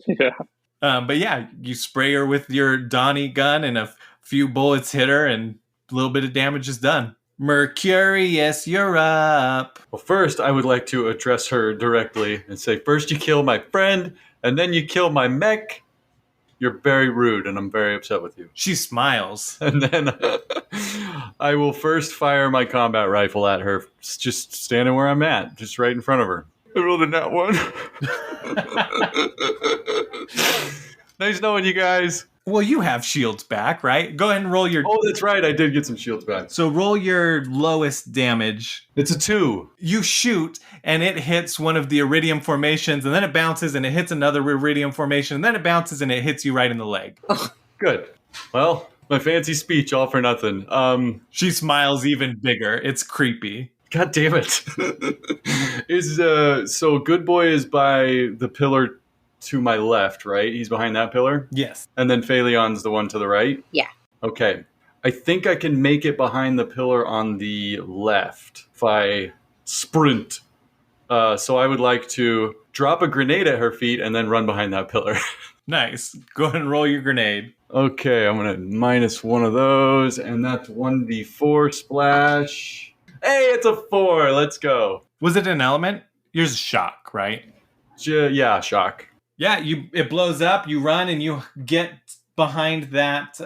D: Yeah.
A: But yeah, you spray her with your Donnie gun and a few bullets hit her and a little bit of damage is done. Mercurius, you're up.
C: Well, first, I would like to address her directly and say, first you kill my friend, and then you kill my mech. You're very rude, and I'm very upset with you.
A: She smiles.
C: And then I will first fire my combat rifle at her, just standing where I'm at, just right in front of her. I rolled a nat 1. Nice knowing you guys.
A: Well, you have shields back, right? Go ahead and roll your...
C: Oh, that's right. I did get some shields back.
A: So roll your lowest damage.
C: It's a 2.
A: You shoot, and it hits one of the iridium formations, and then it bounces, and it hits another iridium formation, and then it bounces, and it hits you right in the leg.
C: Good. Well, my fancy speech, all for nothing.
A: She smiles even bigger. It's creepy.
C: God damn it. So Good Boy is by the pillar to my left, right? He's behind that pillar?
A: Yes.
C: And then Phalion's the one to the right?
E: Yeah.
C: Okay. I think I can make it behind the pillar on the left if I sprint. So I would like to drop a grenade at her feet and then run behind that pillar.
A: Nice. Go ahead and roll your grenade.
C: Okay, I'm going to minus one of those, and that's 1d4 splash. Hey, it's a 4. Let's go.
A: Was it an element? Yours is shock, right?
C: Yeah, shock.
A: Yeah, it blows up, you run, and you get behind that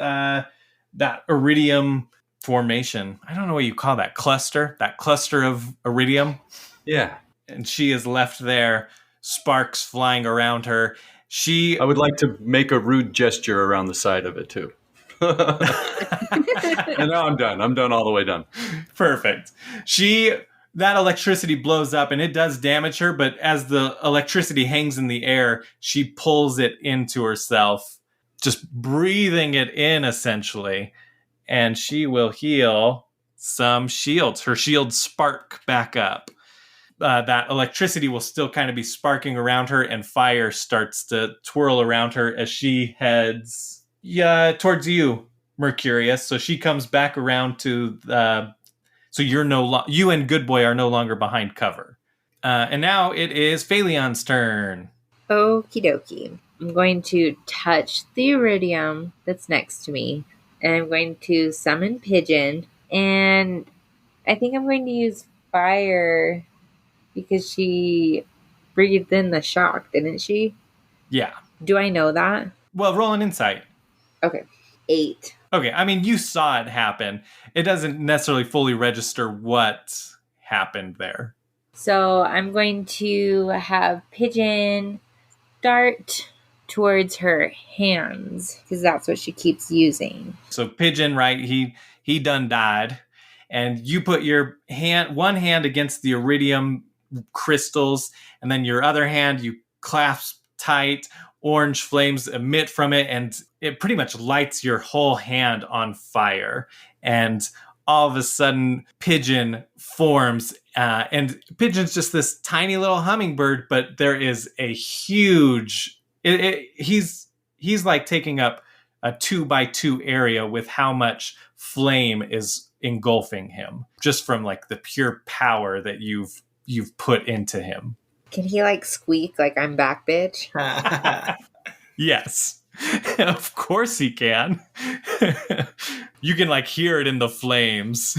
A: iridium formation. I don't know what you call that cluster of iridium.
C: Yeah.
A: And she is left there, sparks flying around her.
C: I would like to make a rude gesture around the side of it, too. And now I'm done. I'm done all the way done.
A: Perfect. That electricity blows up and it does damage her, but as the electricity hangs in the air, she pulls it into herself, just breathing it in essentially, and she will heal some shields. Her shields spark back up. That electricity will still kind of be sparking around her, and fire starts to twirl around her as she heads towards you, Mercurius. So she comes back around to so you and Good Boy are no longer behind cover. And now it is Phalion's turn.
E: Okie dokie. I'm going to touch the iridium that's next to me, and I'm going to summon Pigeon, and I think I'm going to use fire because she breathed in the shock, didn't she?
A: Yeah.
E: Do I know that?
A: Well, roll an insight.
E: Okay. 8.
A: Okay, I mean, you saw it happen. It doesn't necessarily fully register what happened there.
E: So I'm going to have Pigeon dart towards her hands, because that's what she keeps using.
A: So Pigeon, right, he done died. And you put your one hand against the iridium crystals, and then your other hand you clasp tight. Orange flames emit from it, and it pretty much lights your whole hand on fire. And all of a sudden, Pigeon forms, and Pigeon's just this tiny little hummingbird, but there is a huge... He's like taking up a 2x2 area with how much flame is engulfing him, just from like the pure power that you've put into him.
E: Can he like squeak like I'm back, bitch?
A: Yes. Of course he can. You can like hear it in the flames.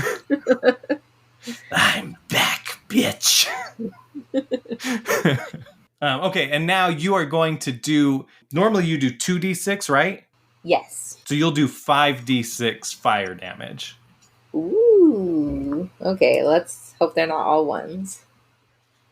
A: I'm back, bitch. Okay, and now you are going to do... Normally you do 2d6, right?
E: Yes.
A: So you'll do 5d6 fire damage.
E: Ooh. Okay, let's hope they're not all ones.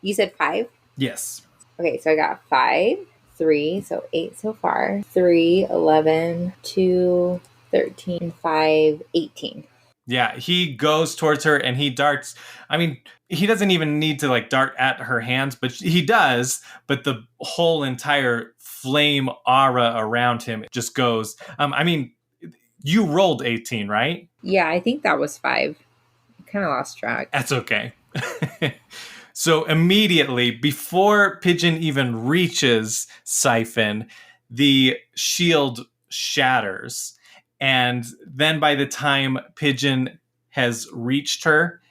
E: You said 5?
A: Yes.
E: Okay, so I got 5, 3, so 8 so far. 3, 11, 2, 13, 5, 18.
A: Yeah, he goes towards her and he darts. I mean, he doesn't even need to like dart at her hands, but he does. But the whole entire flame aura around him just goes. I mean, you rolled 18, right?
E: Yeah, I think that was 5. I kind of lost track.
A: That's okay. So immediately, before Pigeon even reaches Siphon, the shield shatters. And then by the time Pigeon has reached her,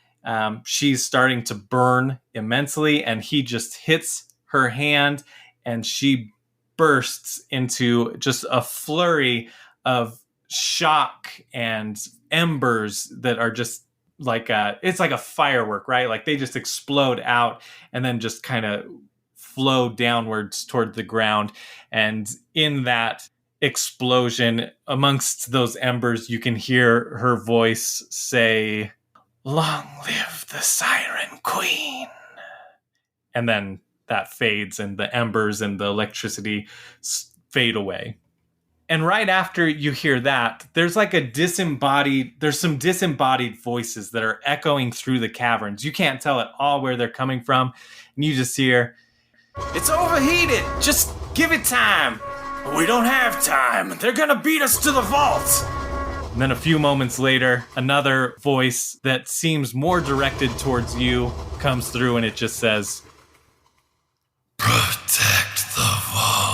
A: she's starting to burn immensely, and he just hits her hand, and she bursts into just a flurry of shock and embers that are just like it's like a firework, right? Like they just explode out and then just kind of flow downwards toward the ground. And in that explosion, amongst those embers, you can hear her voice say, "Long live the Siren Queen." And then that fades and the embers and the electricity fade away. And right after you hear that, there's like there's some disembodied voices that are echoing through the caverns. You can't tell at all where they're coming from. And you just hear, "It's overheated. Just give it time." "We don't have time. They're going to beat us to the vault." And then a few moments later, another voice that seems more directed towards you comes through, and it just says, "Protect the vault."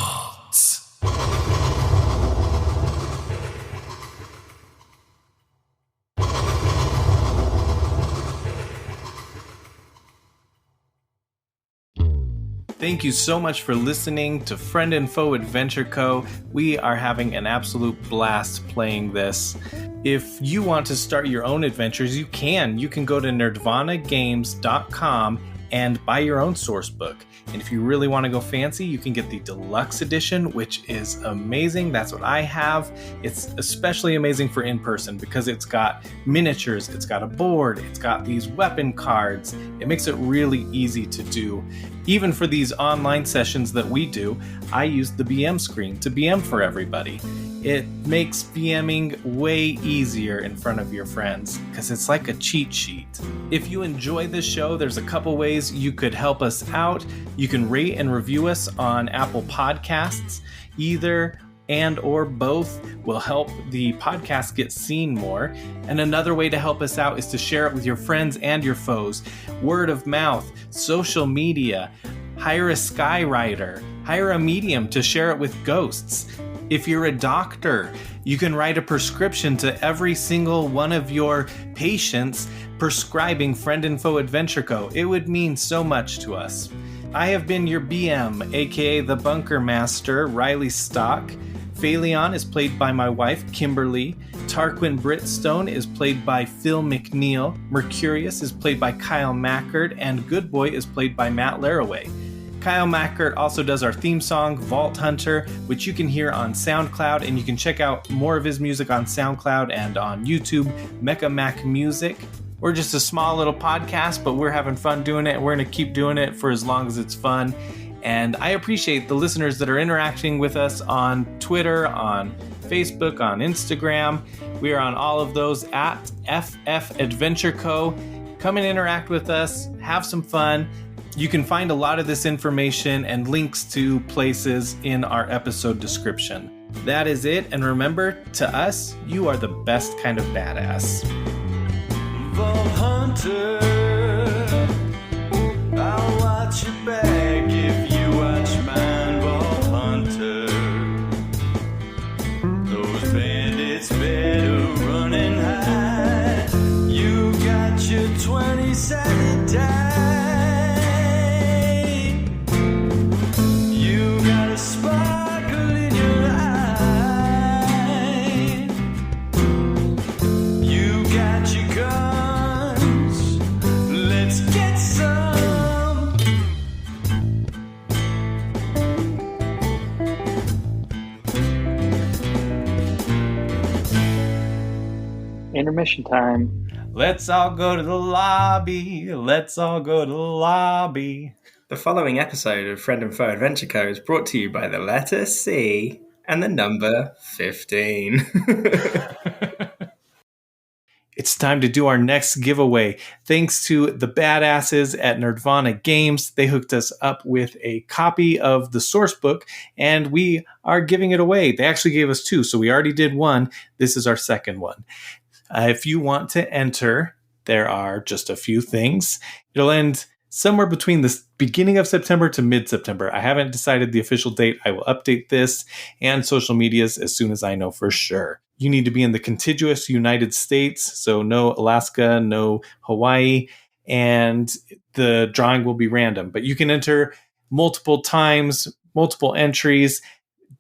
A: Thank you so much for listening to Friend and Foe Adventure Co. We are having an absolute blast playing this. If you want to start your own adventures, you can. You can go to nerdvanagames.com and buy your own source book. And if you really want to go fancy, you can get the deluxe edition, which is amazing. That's what I have. It's especially amazing for in-person because it's got miniatures, it's got a board, it's got these weapon cards. It makes it really easy to do. Even for these online sessions that we do, I use the BM screen to BM for everybody. It makes BMing way easier in front of your friends because it's like a cheat sheet. If you enjoy this show, there's a couple ways you could help us out. You can rate and review us on Apple Podcasts. Either and or both will help the podcast get seen more. And another way to help us out is to share it with your friends and your foes. Word of mouth, social media, hire a skywriter, hire a medium to share it with ghosts. If you're a doctor, you can write a prescription to every single one of your patients prescribing Friend and Foe Adventure Co. It would mean so much to us. I have been your BM, aka the Bunker Master, Riley Stock. Phaleon is played by my wife, Kimberly. Tarquin Britstone is played by Phil McNeil. Mercurius is played by Kyle Mackard. And Good Boy is played by Matt Laraway. Kyle Mackert also does our theme song, Vault Hunter, which you can hear on SoundCloud, and you can check out more of his music on SoundCloud and on YouTube, Mecha Mac Music. We're just a small little podcast, but we're having fun doing it. We're going to keep doing it for as long as it's fun. And I appreciate the listeners that are interacting with us on Twitter, on Facebook, on Instagram. We are on all of those at FFAdventureCo. Come and interact with us. Have some fun. You can find a lot of this information and links to places in our episode description. That is it, and remember, to us, you are the best kind of badass.
G: Vault Hunter, I'll watch your back if you watch mine, Vault Hunter. Those bandits better run and hide. You got your 20-sided die. Sparkle in your eye. You got your guns. Let's get some.
D: Intermission time.
A: Let's all go to the lobby. Let's all go to the lobby.
B: The following episode of Friend and Foe Adventure Co. is brought to you by the letter C and the number 15.
A: It's time to do our next giveaway. Thanks to the badasses at Nerdvana Games, they hooked us up with a copy of the source book, and we are giving it away. They actually gave us two, so we already did one. This is our second one. If you want to enter, there are just a few things. It'll end somewhere between the beginning of September to mid-September. I haven't decided the official date. I will update this and social medias as soon as I know for sure. You need to be in the contiguous United States, so no Alaska, no Hawaii, and the drawing will be random. But you can enter multiple times, multiple entries,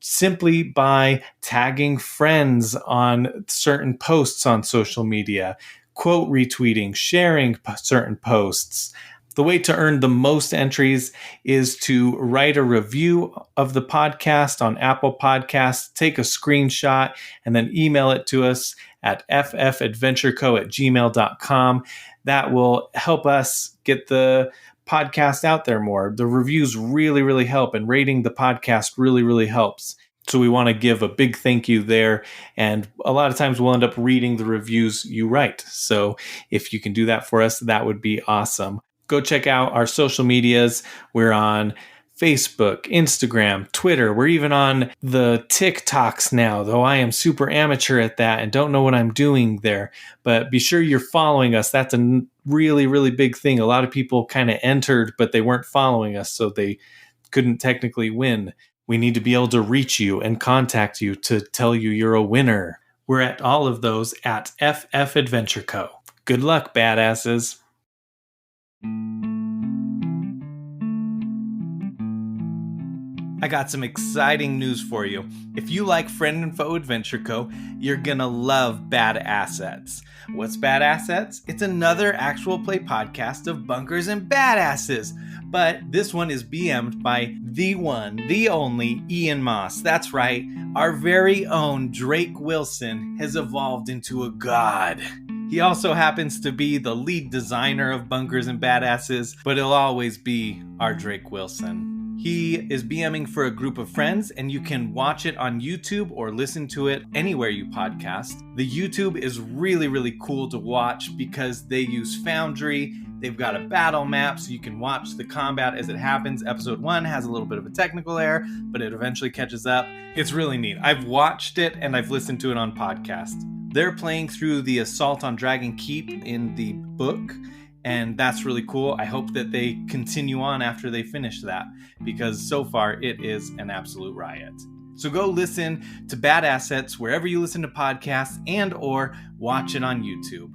A: simply by tagging friends on certain posts on social media, quote retweeting, sharing certain posts. The way to earn the most entries is to write a review of the podcast on Apple Podcasts, take a screenshot, and then email it to us at FFAdventureCo@gmail.com. That will help us get the podcast out there more. The reviews really, really help, and rating the podcast really, really helps. So we want to give a big thank you there. And a lot of times we'll end up reading the reviews you write. So if you can do that for us, that would be awesome. Go check out our social medias. We're on Facebook, Instagram, Twitter. We're even on the TikToks now, though I am super amateur at that and don't know what I'm doing there. But be sure you're following us. That's a really, really big thing. A lot of people kind of entered, but they weren't following us, so they couldn't technically win. We need to be able to reach you and contact you to tell you you're a winner. We're at all of those at FFAdventureCo. Good luck, badasses. I got some exciting news for you. If you like Friend and Foe Adventure Co., you're gonna love Bad Assets. What's Bad Assets? It's another actual play podcast of Bunkers and Badasses, but this one is BM'd by the one, the only Ian Moss. That's right, our very own Drake Wilson has evolved into a god. He also happens to be the lead designer of Bunkers and Badasses, but he'll always be our Drake Wilson. He is BMing for a group of friends, and you can watch it on YouTube or listen to it anywhere you podcast. The YouTube is really, really cool to watch because they use Foundry. They've got a battle map, so you can watch the combat as it happens. Episode 1 has a little bit of a technical error, but it eventually catches up. It's really neat. I've watched it, and I've listened to it on podcast. They're playing through the Assault on Dragon Keep in the book, and that's really cool. I hope that they continue on after they finish that, because so far it is an absolute riot. So go listen to Bad Assets wherever you listen to podcasts and or watch it on YouTube.